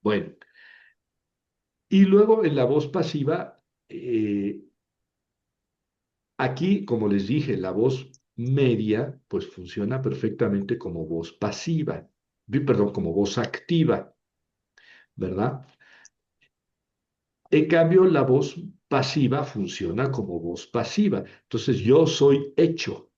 Bueno, y luego en la voz pasiva, aquí, como les dije, la voz media, pues funciona perfectamente como voz pasiva, perdón, como voz activa, ¿verdad? En cambio, la voz pasiva funciona como voz pasiva. Entonces, yo soy hecho,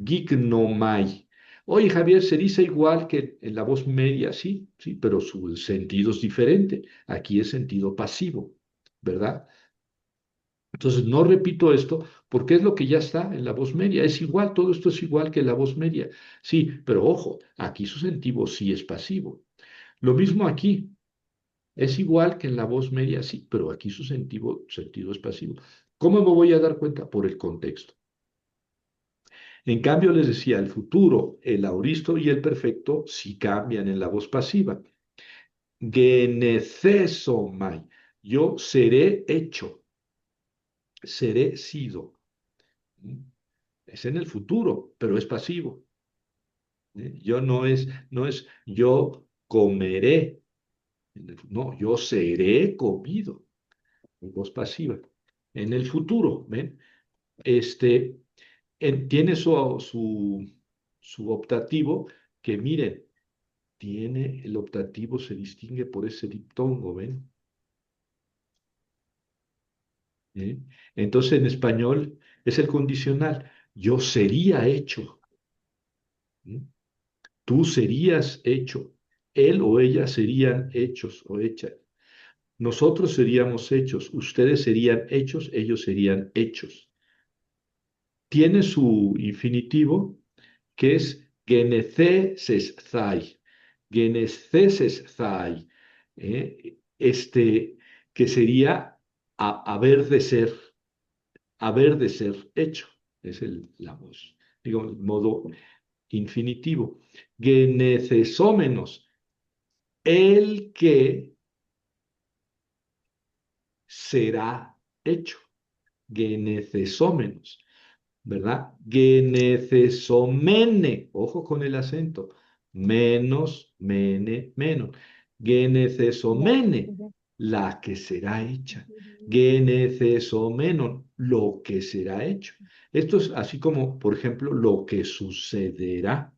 gignomai. Oye, Javier, se dice igual que en la voz media, sí, sí, pero su sentido es diferente. Aquí es sentido pasivo, ¿verdad? Entonces, no repito esto porque es lo que ya está en la voz media. Es igual, todo esto es igual que la voz media. Sí, pero ojo, aquí su sentido sí es pasivo. Lo mismo aquí, es igual que en la voz media, sí, pero aquí su sentido es pasivo. ¿Cómo me voy a dar cuenta? Por el contexto. En cambio, les decía, el futuro, el auristo y el perfecto sí cambian en la voz pasiva. Genecesomai, yo seré hecho, seré sido. Es en el futuro, pero es pasivo. Yo no es yo comeré, no, yo seré comido, voz pasiva. En el futuro, ¿ven? Este, tiene su optativo, que miren, tiene el optativo, se distingue por ese diptongo, ¿ven? ¿Eh? Entonces en español es el condicional, yo sería hecho. ¿Mm? Tú serías hecho, él o ella serían hechos o hechas. Nosotros seríamos hechos, ustedes serían hechos, ellos serían hechos. Tiene su infinitivo, que es genesesesthai, genesesesthai, que sería haber de ser hecho. Es la voz, digo, el modo infinitivo. Genecesómenos, el que será hecho. Genecesómenos, ¿verdad? Genecesomene, ojo con el acento, menos, mene, menos. Genecesomene, la que será hecha. Genecesomenon, lo que será hecho. Esto es así como, por ejemplo, lo que sucederá.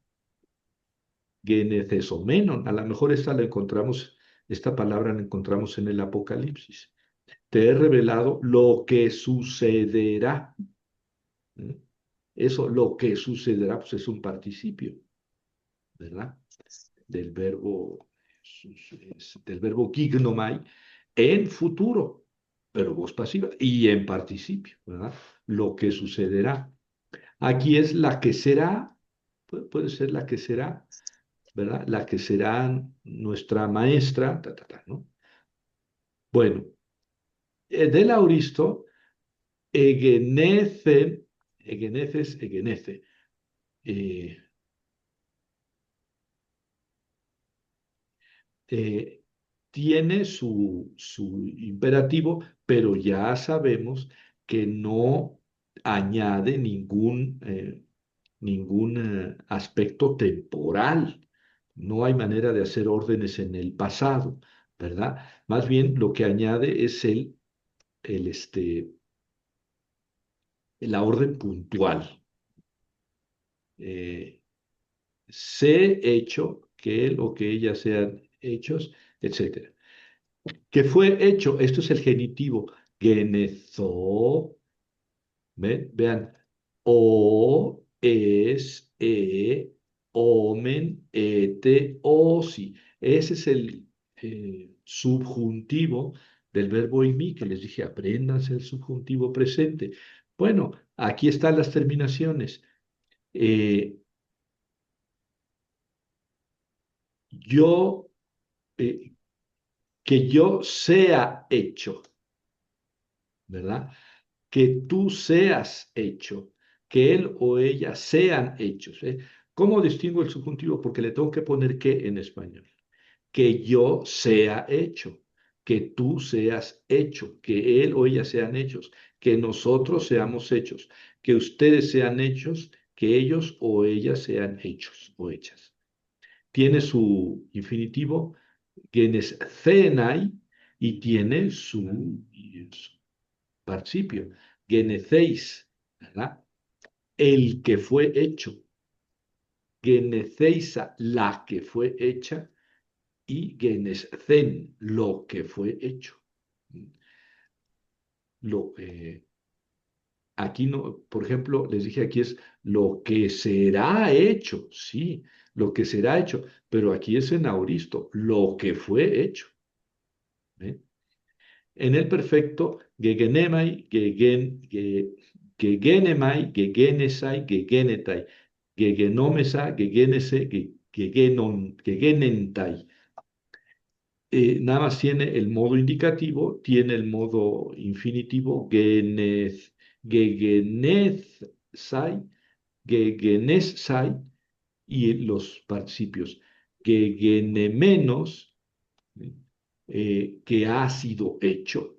Genecesomenon, a lo mejor esta palabra la encontramos en el Apocalipsis. Te he revelado lo que sucederá. ¿Mm? Eso, lo que sucederá, pues es un participio, ¿verdad? Del verbo, del verbo gignomai en futuro, pero voz pasiva, y en participio, ¿verdad? Lo que sucederá. Aquí es la que será, puede ser la que será, ¿verdad? La que será nuestra maestra, ¿no? Bueno, del auristo, egenece, egeneces, egenece. eh, eh, Tiene su imperativo, pero ya sabemos que no añade ningún aspecto temporal. No hay manera de hacer órdenes en el pasado, ¿verdad? Más bien lo que añade es el, este, la orden puntual. Eh, Sé hecho que él o que ella sean hechos, etcétera. ¿Qué fue hecho? Esto es el genitivo. Genezó. ¿Ven? Vean. O, es, omen, ete, osi. Ese es el subjuntivo del verbo imi, que les dije, apréndanse el subjuntivo presente. Bueno, aquí están las terminaciones. Eh, yo, eh, que yo sea hecho, ¿verdad? Que tú seas hecho, que él o ella sean hechos. ¿Eh? ¿Cómo distingo el subjuntivo? Porque le tengo que poner que en español. Que yo sea hecho, que tú seas hecho, que él o ella sean hechos, que nosotros seamos hechos, que ustedes sean hechos, que ellos o ellas sean hechos o hechas. Tiene su infinitivo, genes cenai, y tiene su participio, genecéis, ¿verdad? El que fue hecho, geneceisa, la que fue hecha, y genescen, lo que fue hecho. Lo, Aquí no, por ejemplo, les dije aquí es lo que será hecho, sí, lo que será hecho, pero aquí es en auristo, lo que fue hecho. ¿Eh? En el perfecto, gegenemai, gegenemai, gegenesai, gegenetai, gegenomesa, gegenese, gegenentai. Nada más tiene el modo indicativo, tiene el modo infinitivo, gegenezai, gegenesai, y los participios, gegenemenos, que ha sido hecho,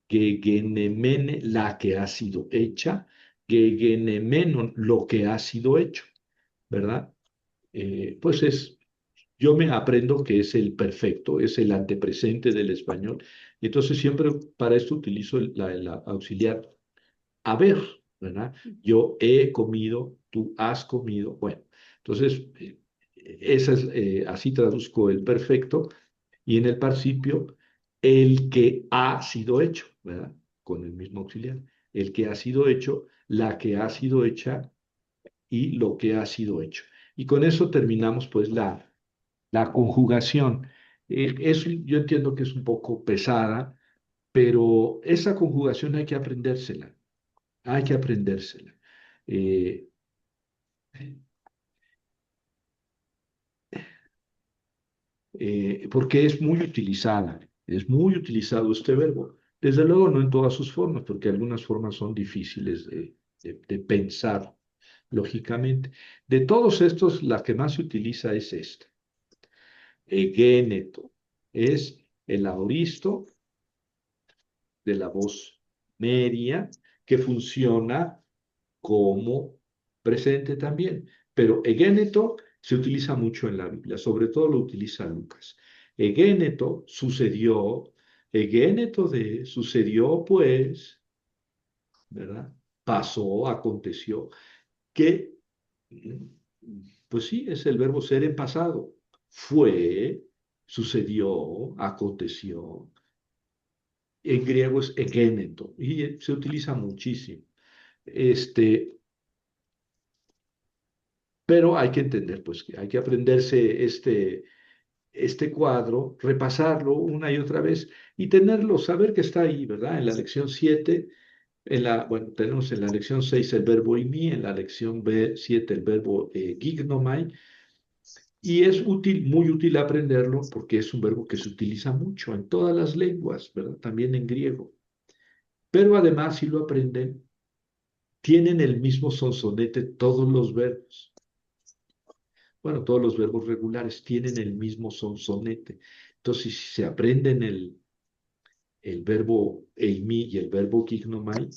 gegenemene, la que ha sido hecha, gegenemenon, lo que ha sido hecho, ¿verdad? Pues yo me aprendo que es el perfecto, es el antepresente del español, y entonces siempre para esto utilizo el auxiliar haber, ¿verdad? Yo he comido, tú has comido, bueno, entonces así traduzco el perfecto, y en el participio, el que ha sido hecho, ¿verdad? Con el mismo auxiliar, el que ha sido hecho, la que ha sido hecha y lo que ha sido hecho. Y con eso terminamos pues la conjugación. Yo entiendo que es un poco pesada, pero esa conjugación hay que aprendérsela, hay que aprendérsela. Eh, Porque es muy utilizada, es muy utilizado este verbo. Desde luego no en todas sus formas, porque algunas formas son difíciles de pensar lógicamente. De todos estos, la que más se utiliza es esta, egéneto. Es el aoristo de la voz media que funciona como presente también. Pero egéneto se utiliza mucho en la Biblia, sobre todo lo utiliza Lucas. Egéneto sucedió, egéneto de sucedió pues, ¿verdad? Pasó, aconteció, que, pues sí, es el verbo ser en pasado. Fue, sucedió, aconteció. En griego es egéneto y se utiliza muchísimo. Este, pero hay que entender, pues, que hay que aprenderse este cuadro, repasarlo una y otra vez y tenerlo, saber que está ahí, ¿verdad? En la lección 7, bueno, tenemos en la lección 6 el verbo imi, en la lección 7 el verbo gignomai, y es útil, muy útil aprenderlo porque es un verbo que se utiliza mucho en todas las lenguas, ¿verdad? También en griego. Pero además, si lo aprenden, tienen el mismo sonsonete todos los verbos. Bueno, todos los verbos regulares tienen el mismo sonsonete. Entonces, si se aprenden el verbo eimi y el verbo gignomai,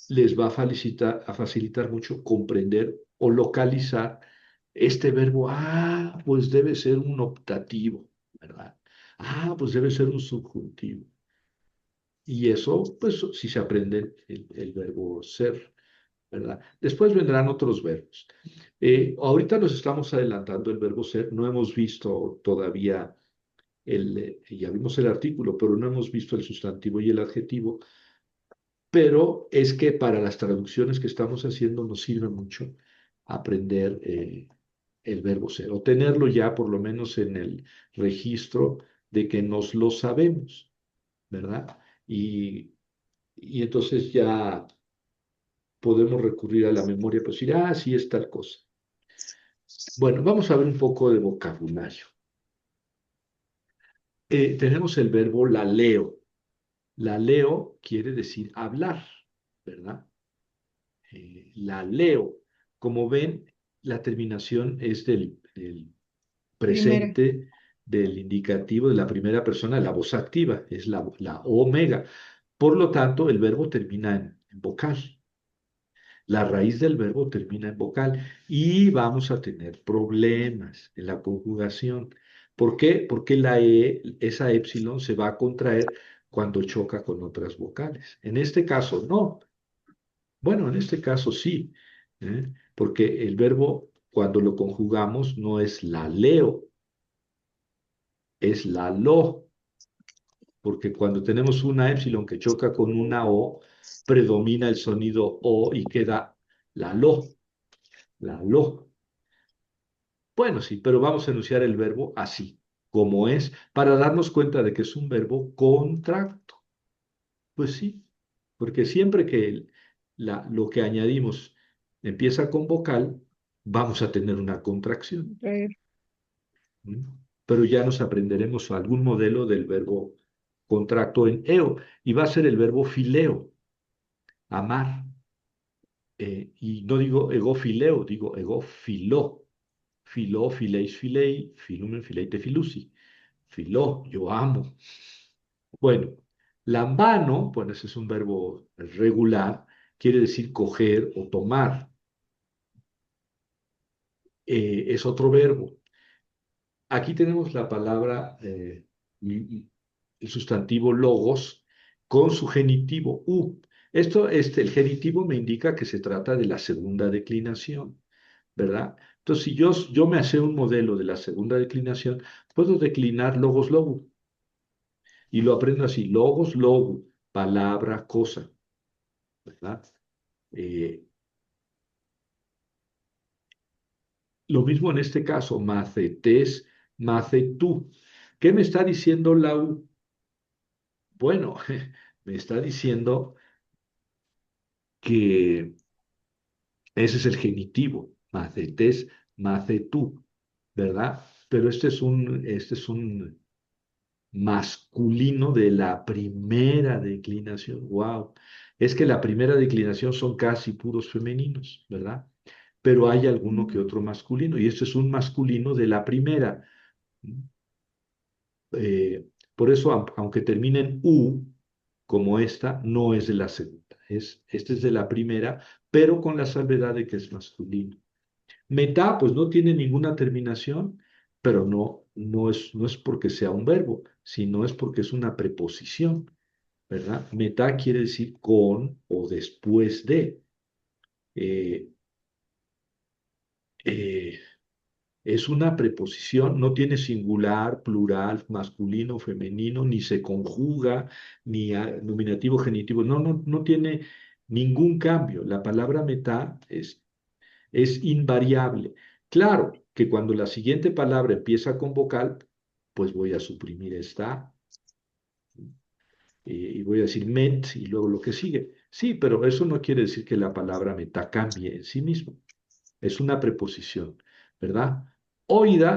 les va a facilitar mucho comprender o localizar este verbo. Ah, pues debe ser un optativo, ¿verdad? Ah, pues debe ser un subjuntivo. Y eso, pues, si se aprende el verbo ser, ¿verdad? Después vendrán otros verbos. Ahorita nos estamos adelantando el verbo ser. No hemos visto todavía ya vimos el artículo, pero no hemos visto el sustantivo y el adjetivo. Pero es que para las traducciones que estamos haciendo nos sirve mucho aprender el verbo ser, o tenerlo ya por lo menos en el registro de que nos lo sabemos, ¿verdad? Y entonces ya podemos recurrir a la memoria, pues decir, ah, sí es tal cosa. Bueno, vamos a ver un poco de vocabulario. Tenemos el verbo la leo. La leo quiere decir hablar, ¿verdad? La leo. Como ven, la terminación es del Primera. presente, del indicativo de la primera persona, la voz activa, es la omega. Por lo tanto, el verbo termina en vocal. La raíz del verbo termina en vocal y vamos a tener problemas en la conjugación. ¿Por qué? Porque esa épsilon se va a contraer cuando choca con otras vocales. En este caso, no. Bueno, en este caso sí, porque el verbo cuando lo conjugamos no es la leo, es la lo, porque cuando tenemos una épsilon que choca con una o, predomina el sonido o y queda la lo, la lo. Bueno, sí, pero vamos a enunciar el verbo así, como es, para darnos cuenta de que es un verbo contracto. Pues sí, porque siempre que lo que añadimos empieza con vocal, vamos a tener una contracción. Traer. ¿Mm? Pero ya nos aprenderemos algún modelo del verbo contracto en eo, y va a ser el verbo fileo, amar. Y no digo ego fileo, digo ego filó. Filó, fileis, filei, filumen, fileite, filusi. Filó, yo amo. Bueno, lambano, bueno, ese es un verbo regular, quiere decir coger o tomar. Es otro verbo. Aquí tenemos la palabra, el sustantivo logos con su genitivo u. El genitivo me indica que se trata de la segunda declinación, ¿verdad? Entonces, si yo me hace un modelo de la segunda declinación, puedo declinar logos logo y lo aprendo así, logos logo, palabra, cosa, ¿verdad? Eh, lo mismo en este caso, macetes, tú. ¿Qué me está diciendo la U? Bueno, me está diciendo que ese es el genitivo, macetes, tú, ¿verdad? Pero este es un masculino de la primera declinación. Wow. Es que la primera declinación son casi puros femeninos, ¿verdad? Pero hay alguno que otro masculino, y este es un masculino de la primera. Por eso, aunque termine en U, como esta, no es de la segunda. Este es de la primera, pero con la salvedad de que es masculino. Meta, pues no tiene ninguna terminación, pero no es porque sea un verbo, sino es porque es una preposición, ¿verdad? Meta quiere decir con o después de. Eh, eh, Es una preposición, no tiene singular, plural, masculino, femenino, ni se conjuga, ni nominativo, genitivo. No, no, no tiene ningún cambio. La palabra metá es invariable. Claro que cuando la siguiente palabra empieza con vocal, pues voy a suprimir esta y voy a decir met y luego lo que sigue. Sí, pero eso no quiere decir que la palabra metá cambie en sí mismo. Es una preposición, ¿verdad?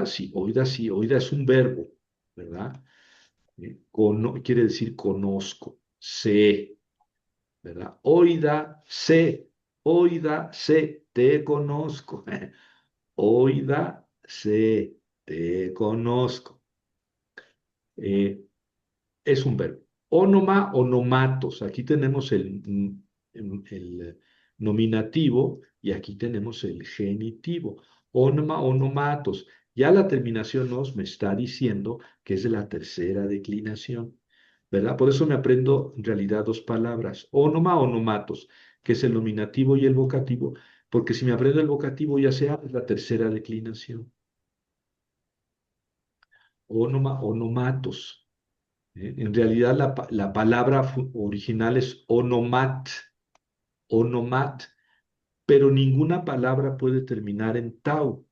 Sí, oída es un verbo, ¿verdad? Quiere decir conozco, sé, ¿verdad? Oída, sé, te conozco. Oída, sé, te conozco. Eh, es un verbo. Onomatos. Aquí tenemos el nominativo y aquí tenemos el genitivo. Onomatos. Ya la terminación nos me está diciendo que es de la tercera declinación, ¿verdad? Por eso me aprendo en realidad dos palabras. Onomatos, que es el nominativo y el vocativo, porque si me aprendo el vocativo ya sea es la tercera declinación. Onomatos. En realidad la palabra original es onomat, pero ninguna palabra puede terminar en tau.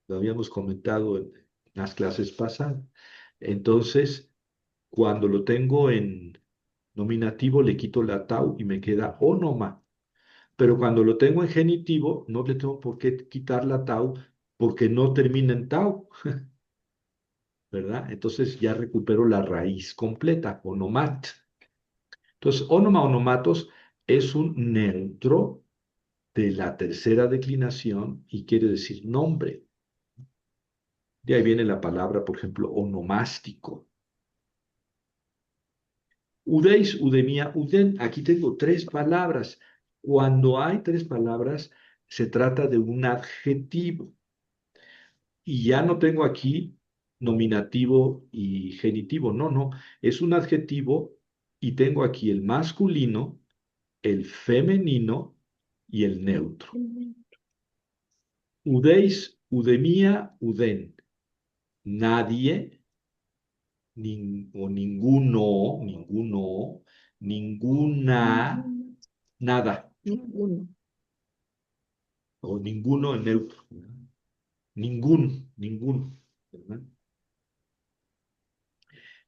Lo habíamos comentado en las clases pasadas. Entonces, cuando lo tengo en nominativo, le quito la tau y me queda onoma. Pero cuando lo tengo en genitivo, no le tengo por qué quitar la tau porque no termina en tau, ¿verdad? Entonces ya recupero la raíz completa, onomat. Entonces, onomatos es un neutro de la tercera declinación y quiere decir nombre. De ahí viene la palabra, por ejemplo, onomástico. Udeis, udemia, uden. Aquí tengo tres palabras. Cuando hay tres palabras, se trata de un adjetivo. Y ya no tengo aquí nominativo y genitivo. No, no. Es un adjetivo y tengo aquí el masculino, el femenino y el neutro. Udeis, udemia, uden. Nadie, o ninguna, nada, Ninguno. o ninguno en neutro. Ningún, ¿verdad?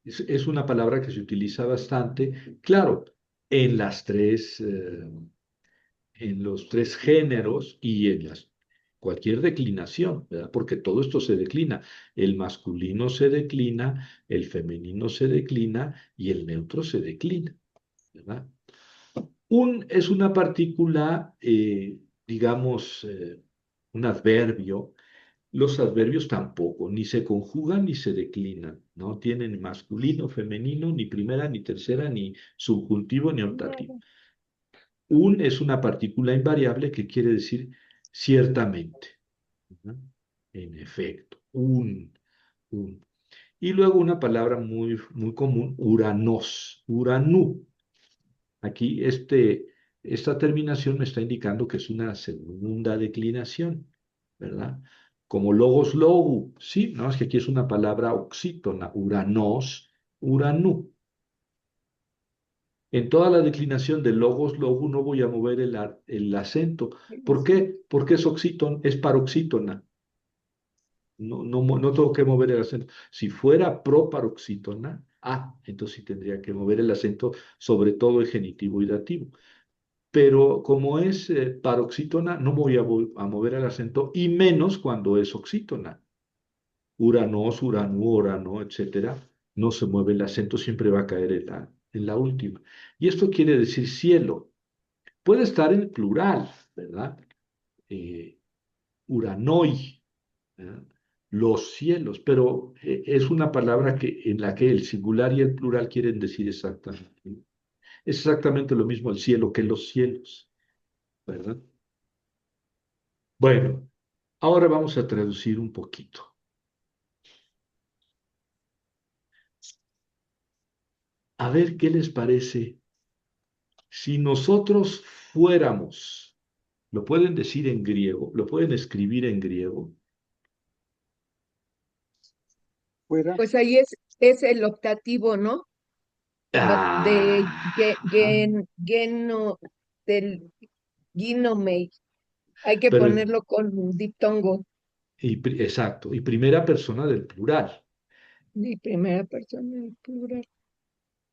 Es una palabra que se utiliza bastante, claro, en en los tres géneros y en cualquier declinación, ¿verdad? Porque todo esto se declina. El masculino se declina, el femenino se declina y el neutro se declina, ¿verdad? Es una partícula, digamos, un adverbio. Los adverbios tampoco, ni se conjugan ni se declinan, no tienen masculino, femenino, ni primera, ni tercera, ni subjuntivo, ni optativo. Un es una partícula invariable que quiere decir ciertamente, ¿no? En efecto, un. Y luego una palabra muy común, uranú. Aquí esta terminación me está indicando que es una segunda declinación, ¿verdad? Como logos logu, sí, no, es que aquí es una palabra oxítona, uranos, uranú. En toda la declinación de logos logu no voy a mover el acento. ¿Por qué? Porque es paroxítona. No tengo que mover el acento. Si fuera proparoxítona, entonces sí tendría que mover el acento, sobre todo el genitivo y dativo. Pero como es paroxítona, no voy a mover el acento, y menos cuando es oxítona. Uranos, uranú, orano, etcétera, no se mueve el acento, siempre va a caer en la última. Y esto quiere decir cielo. Puede estar en plural, ¿verdad? Eh, uranoi, ¿verdad? Los cielos, pero es una palabra en la que el singular y el plural quieren decir exactamente. Es exactamente lo mismo el cielo que los cielos, ¿verdad? Bueno, ahora vamos a traducir un poquito. A ver qué les parece si nosotros fuéramos, lo pueden decir en griego, lo pueden escribir en griego. Fuera, Pues ahí es el optativo, ¿no? De Ah, geno, del ginomei. Hay que Pero, ponerlo con diptongo, exacto, y primera persona del plural. de primera persona del plural.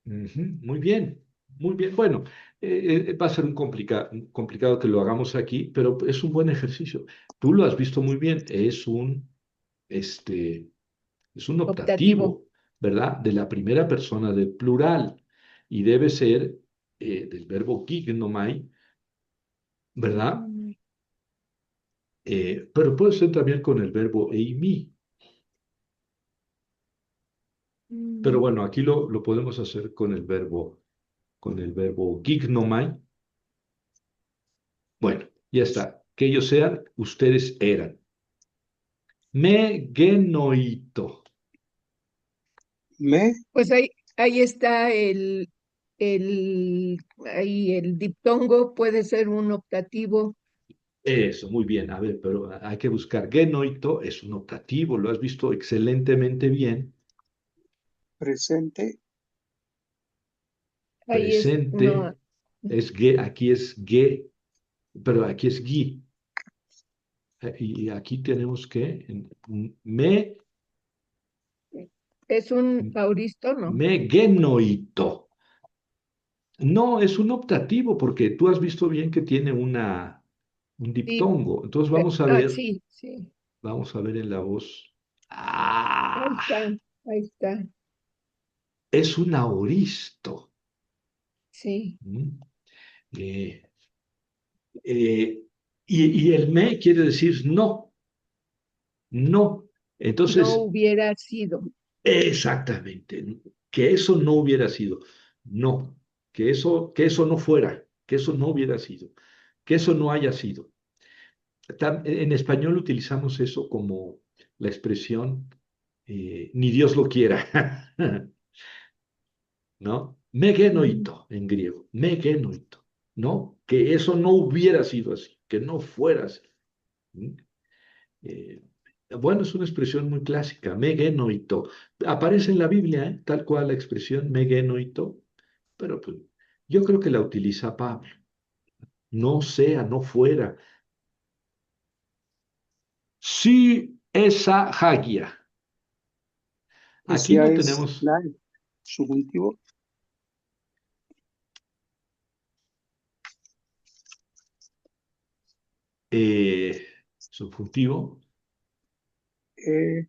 Ujú, muy bien, muy bien. Bueno, va a ser complicado que lo hagamos aquí, pero es un buen ejercicio. Tú lo has visto muy bien, este, es un Optativo. optativo, ¿verdad? De la primera persona del plural y debe ser del verbo gignomai, ¿verdad? Ginomai. Pero puede ser también con el verbo eimi. Pero Mm, bueno, aquí lo podemos hacer con el verbo gignomai. Bueno, ya está. Que ellos sean, ustedes eran. Me genoito. Me, Pues ahí está ahí el diptongo, puede ser un optativo. Eso, muy bien. A ver, pero hay que buscar. Genoito es un optativo, lo has visto excelentemente bien. presente, Ahí es, no, Presente es ge, aquí es ge, pero aquí es gui. Y aquí tenemos que me, es un auristo, ¿no? me genoito. No, es un optativo porque tú has visto bien que tiene un Sí, diptongo. Entonces sí, sí. vamos a ver en la voz. Ahí Ah, está, ahí está. es un aoristo. Sí, ¿Mm? Eh, eh, y el me quiere decir no, no. no Entonces, hubiera sido. exactamente, que eso no hubiera sido. No, que eso no fuera, que eso no hubiera sido, que eso no haya sido. En español utilizamos eso como la expresión ni Dios lo quiera, ¿no? Mm, Megenoito en griego, megenoito, ¿no? Que eso no hubiera sido así, que no fuera así. ¿Mm? Eh, bueno, es una expresión muy clásica, megenoito. Aparece en la Biblia, tal cual la expresión megenoito, pero pues, yo creo que la utiliza Pablo. No sea, no fuera. Sí, esa hagia. Aquí ese no es tenemos la subjuntivo, eh, subjuntivo. e,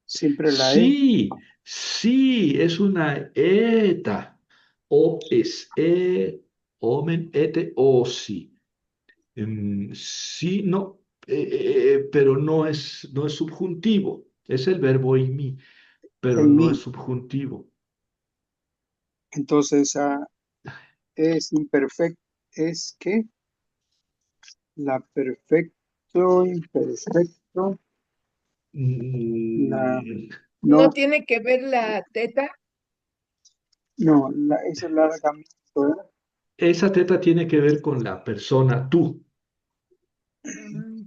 siempre la E, Sí, sí, es una eta. O es omen, ete, o sí. Sí, no, pero no es subjuntivo. Es el verbo imi, pero en no mí. es subjuntivo. Entonces, es imperfecto, es que la perfecto, imperfecto, la, Mm, no no, tiene que ver la teta. no, ese alargamiento, ¿verdad? esa teta tiene que ver con la persona tú. Mm,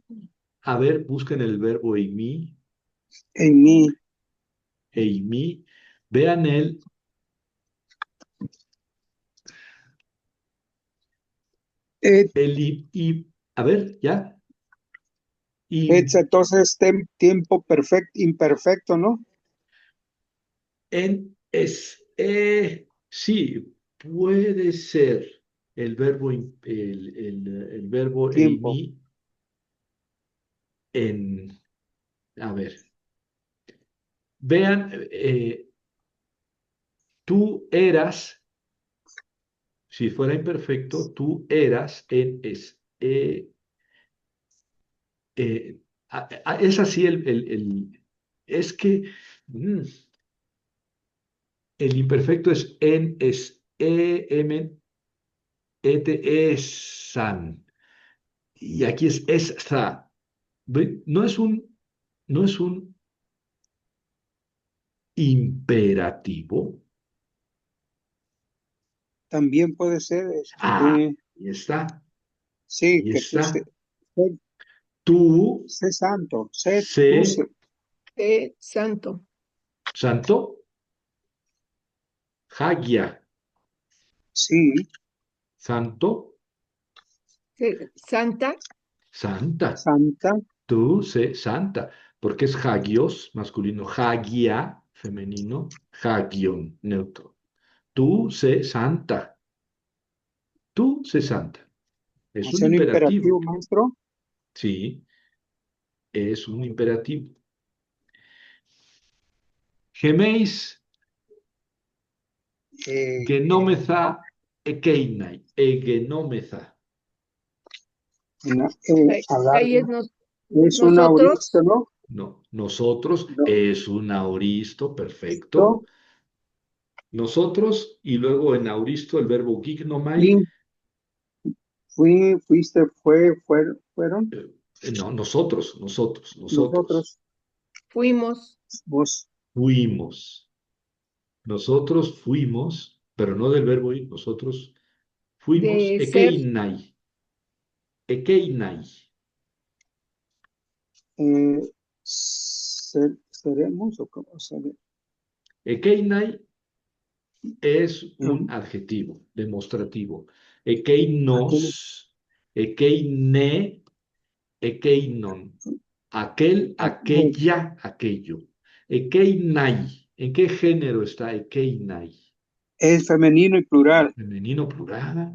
A ver, busquen el verbo imi, En mí, eimi. Vean et, a ver, ya. entonces tiempo perfecto, imperfecto, ¿no? Sí, puede ser el verbo Tiempo, eimi en, a ver, vean, tú eras, si fuera imperfecto, tú eras eh, es así es que mm, el imperfecto es esan, y aquí es esa. ¿Ve? No es un imperativo. también puede ser, Ahí está, sí, ahí que tú está. sé, Tú, sé santo, tú sé, sé, santo. santo, hagia, sí, santo, Santa, Santa. Santa, Tú sé santa, porque es hagios, masculino, hagia, femenino, hagion, neutro. Tú sé santa. Tú sé santa. Es un hace un imperativo, imperativo. maestro. Sí, es un imperativo. Geméis genomeza ekeinai, egenomeza. Hablar ahí es es un nosotros, auristo, ¿no? No, nosotros No, es un auristo, perfecto. esto, Nosotros, y luego en auristo el verbo gignomai, fui, fuiste, fueron, no, nosotros, nosotros, fuimos vos, fuimos. Nosotros fuimos, pero no del verbo ir, nosotros fuimos de ser, ekeinai, ekeinai. eh, seremos o cómo Ekeinai es un um, adjetivo demostrativo. aquel, Ekeinos, ekeine, ekeinon. Aquel, aquella, aquello. Ekeinai. ¿En qué género está ekeinai? es femenino y plural. Femenino plural.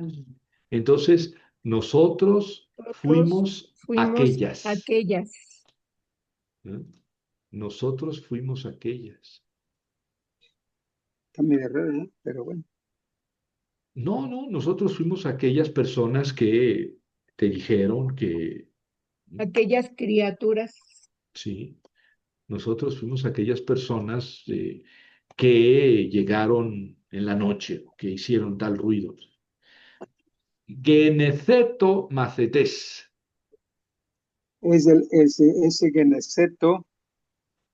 Entonces, nosotros nosotros fuimos fuimos aquellas. aquellas. ¿Eh? Nosotros fuimos aquellas. También de raro, ¿no? Pero bueno, No, no, nosotros fuimos aquellas personas que te dijeron que, Aquellas criaturas. sí, nosotros fuimos aquellas personas que llegaron en la noche, que hicieron tal ruido. Geneceto macetés. ese Geneseto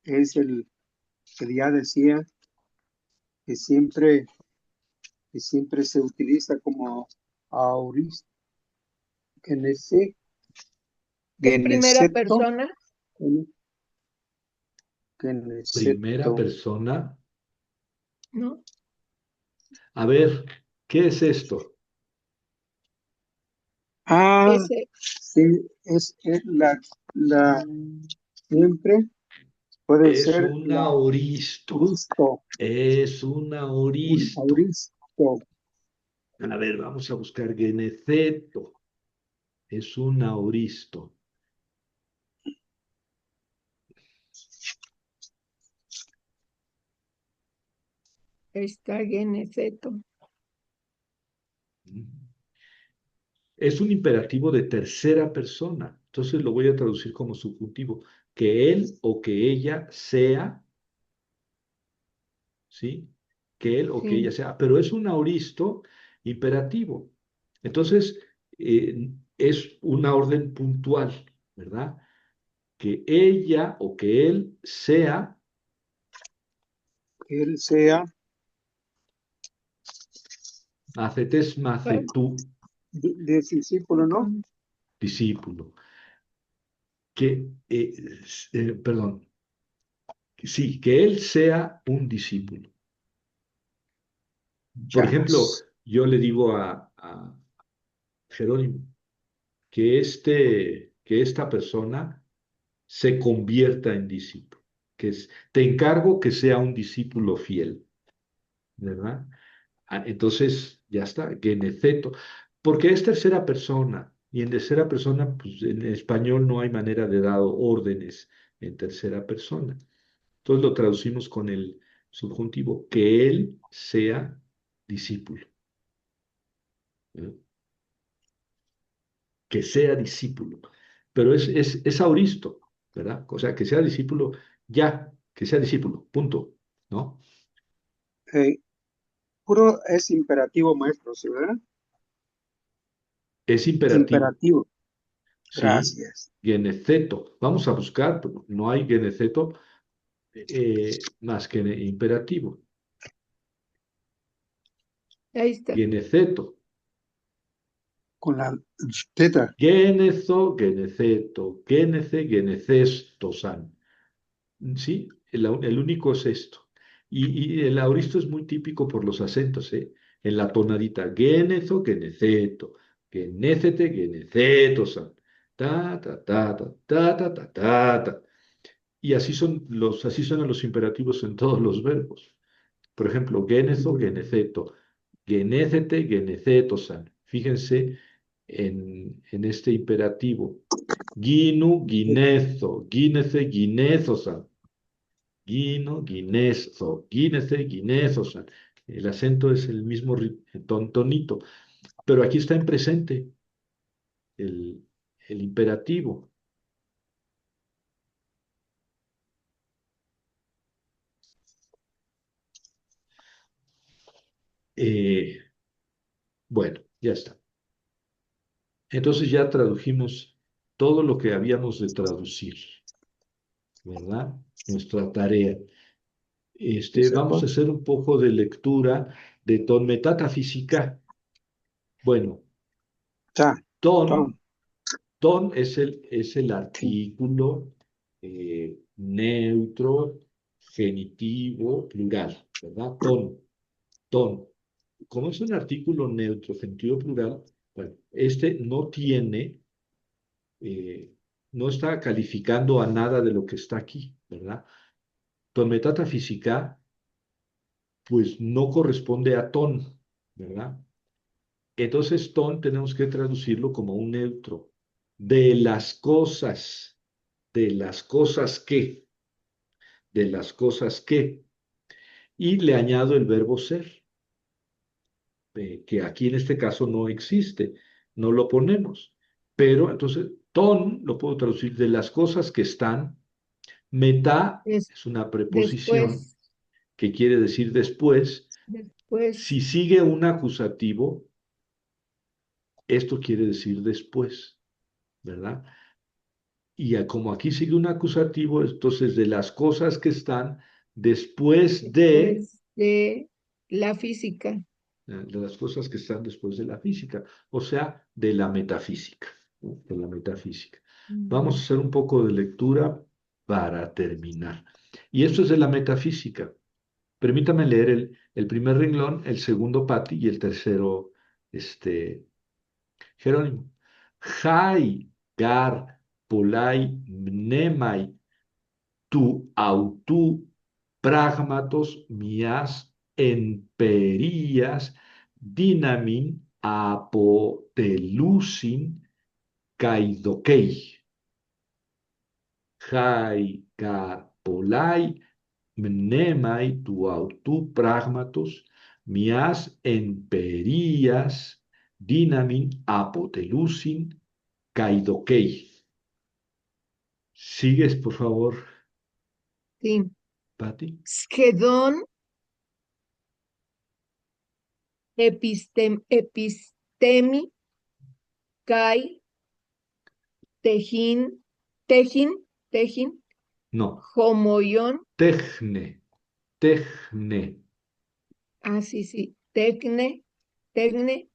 es el que ya decía que siempre, que siempre se utiliza como aorista, Genese, Es primera Geneseto, persona, Primera Geneseto. persona. ¿no? A ver, ¿qué es esto? Ah, Ese, sí, es la, siempre puede Es ser un la aoristo. Cristo, Es un un aoristo. auristo. A ver, vamos a buscar geneceto. Es un aoristo. está Geneseto. Es un imperativo de tercera persona. Entonces lo voy a traducir como subjuntivo. Que él o que ella sea, ¿sí? Que él o que ella Sí, sea. Pero es un aoristo imperativo. Entonces, es una orden puntual, ¿verdad? Que ella o que él sea Que él sea macetes ah, macetú, de discípulo, ¿no? discípulo. Que, perdón, sí, que él sea un discípulo. Por ejemplo, Chas. yo le digo a Jerónimo que esta persona se convierta en discípulo, te encargo que sea un discípulo fiel, ¿verdad? Ah, entonces, ya está, geneceto, porque es tercera persona, y en tercera persona, pues en español no hay manera de dar órdenes en tercera persona. Entonces lo traducimos con el subjuntivo, que él sea discípulo, ¿eh? Que sea discípulo. Pero es auristo, ¿verdad? O sea, que sea discípulo ya, que sea discípulo, punto, ¿no? Eh, puro es imperativo, maestro, ¿sí, verdad? Es imperativo, Imperativo. ¿sí? Gracias. Geneceto. Vamos a buscar, pero no hay geneceto más que imperativo. ahí está. Geneceto. Con la teta. Genezo, geneceto. Genece, genecestosan. Sí, el único es esto. Y el auristo es muy típico por los acentos, ¿eh? En la tonadita, genezo, geneceto. Genécete, genecetosan. Ta, ta, ta, ta, ta, ta, ta, ta, ta. Y así suenan los imperativos en todos los verbos. Por ejemplo, genezo, geneceto. Genécete, genecetosan. Fíjense en este imperativo. Ginu, ginezo. Gínece, ginezosan. Gino, guinezo. Gínece, ginezosan. El acento es el mismo tonito, pero aquí está en presente el, el imperativo. Eh, bueno, ya está. Entonces ya tradujimos todo lo que habíamos de traducir, ¿verdad? Nuestra tarea. Vamos a hacer un poco de lectura de ton metafísica. Bueno, Ya, ton, Tom, ton es el sí, artículo neutro, genitivo, plural, ¿verdad? Ton. Como es un artículo neutro, genitivo, plural, bueno, este no tiene, no está calificando a nada de lo que está aquí, ¿verdad? Ton metafísica pues no corresponde a ton, ¿verdad? Entonces ton tenemos que traducirlo como un neutro. De las cosas que, de las cosas que. Y le añado el verbo ser, que aquí en este caso no existe, no lo ponemos. Pero entonces ton lo puedo traducir de las cosas que están. Meta Des- es una preposición después, que quiere decir después. Si después, sigue un acusativo, esto quiere decir después, ¿verdad? Y como aquí sigue un acusativo, entonces de las cosas que están después después de la física. de las cosas que están después de la física, o sea, de la metafísica, ¿no? De la metafísica. Vamos a Mm, hacer un poco de lectura para terminar. Y esto es de la metafísica. Permítame leer el primer renglón, el segundo Pati y el tercero, Jerónimo. Jai, gar, polai, mnemai, tu autu, pragmatos, mias, emperias, dinamin, apotelusin, kaidokei. Jai, gar, polai, mnemai, tu autu, pragmatos, mias, emperias, dinamin, apotelusin, kaidokei. ¿Sigues, por favor, sí. Pati? Schedón, epistemi, kai, tejín, tejín, tejín, No. homoyón, Tejne, tejne, sí, sí, tecne, tecne,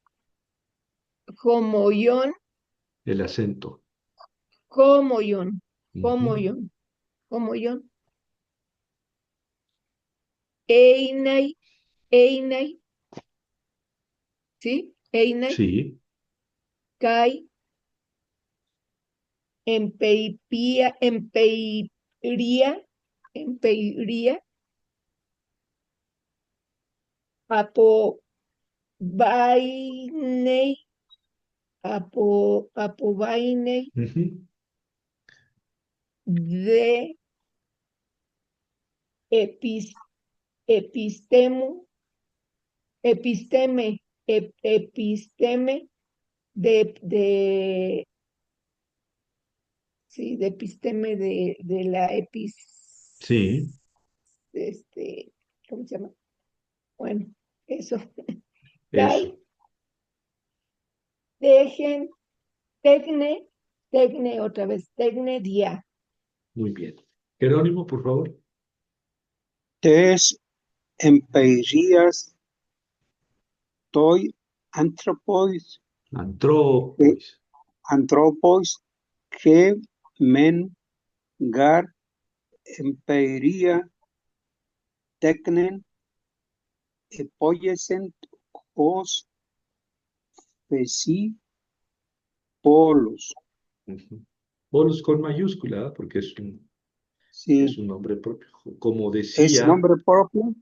homoyón, el acento. homoyón, Ujú. homoyón, homoyón, einai, einai, ¿sí? Einai, Sí, kai, empeipía, empeiría, empeiría, apobainei, apobainei, ujú. de epis, epistemo, episteme, episteme, de, sí, de episteme de la Sí, este, ¿cómo se llama? Bueno, eso. eso. Kai, dejen, tecne, tecne otra vez, tecne dia. Muy bien. Jerónimo, por favor. tes empeirías toi anthropois, Antropois. anthropos, que men gar empeiria tecnen, epoyesent os, feci, polos. Ujú. Polos con mayúscula, ¿verdad? Porque es Sí, un nombre propio. Como es decía, nombre propio.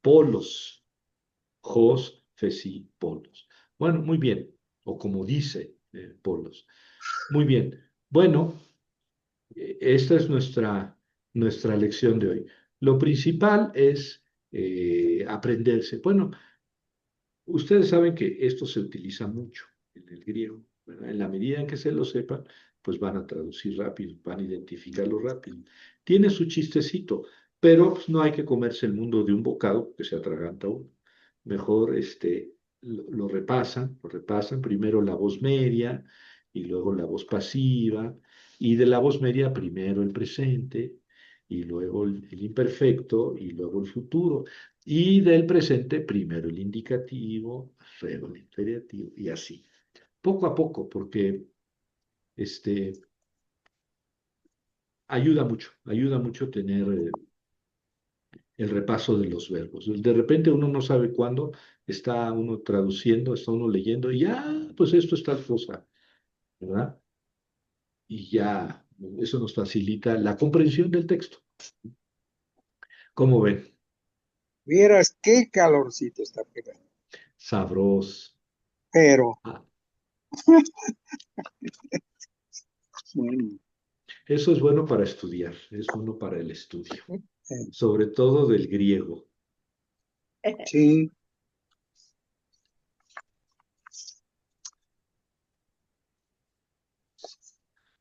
Polos, Jos, Fesi, Polos. Bueno, muy bien. O como dice Polos. Muy bien. Bueno, esta es nuestra lección de hoy. Lo principal es aprenderse. Bueno, ustedes saben que esto se utiliza mucho en el griego, ¿verdad? En la medida en que se lo sepan, pues van a traducir rápido, van a identificarlo rápido. Tiene su chistecito, pero pues, no hay que comerse el mundo de un bocado que se atraganta uno. Mejor lo repasan primero la voz media y luego la voz pasiva, y de la voz media primero el presente y luego el imperfecto y luego el futuro. Y del presente, primero el indicativo, luego el imperativo, y así. Poco a poco, porque este, ayuda mucho tener el repaso de los verbos. De repente uno no sabe cuándo está uno traduciendo, está uno leyendo, y ya, pues esto es tal cosa, ¿verdad? Y ya, eso nos facilita la comprensión del texto. ¿Cómo ven? Vieras qué calorcito está pegando. Sabros. Pero, Ah, bueno, eso es bueno para estudiar, es bueno para el estudio, eh, sobre todo del griego. sí,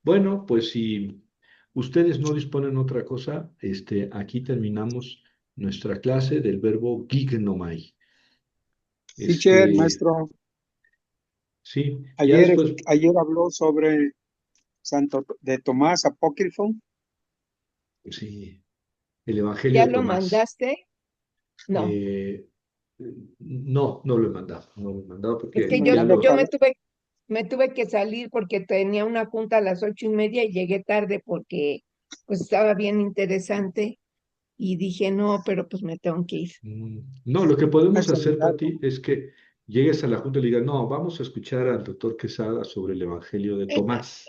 Bueno, pues si ustedes no disponen otra cosa, aquí terminamos nuestra clase del verbo gignomai. teacher, Este, maestro, sí, ya ayer, después, ayer habló sobre Santo de Tomás Apócrifo. sí, el Evangelio ¿Ya de lo Tomás. mandaste? No. Eh, no lo he mandado, no lo he mandado Es porque que Bueno, ya yo lo, me tuve que salir porque tenía una junta a las 8:30 y llegué tarde porque pues estaba bien interesante y dije, no, pero pues me tengo que ir. No, lo que podemos hace hacer, milagro. Pati, es que llegues a la junta y le digas, no, vamos a escuchar al doctor Quesada sobre el Evangelio de Tomás.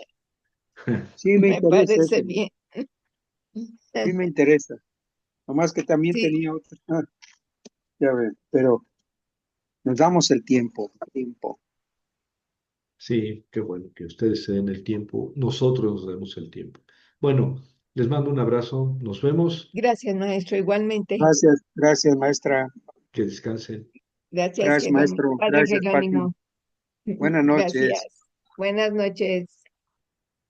Sí, me Me interesa parece ese, bien. sí me interesa. Nomás que también Sí, tenía otro, ya ve, pero nos damos el tiempo, tiempo. Sí, qué bueno que ustedes se den el tiempo, nosotros nos demos el tiempo. Bueno, les mando un abrazo, nos vemos, gracias, maestro, igualmente. Gracias, gracias, maestra. que descansen. Gracias, Gracias, Jerónimo. maestro. Padre Gracias, Pati. Jerónimo. Buenas noches. Gracias. Buenas noches.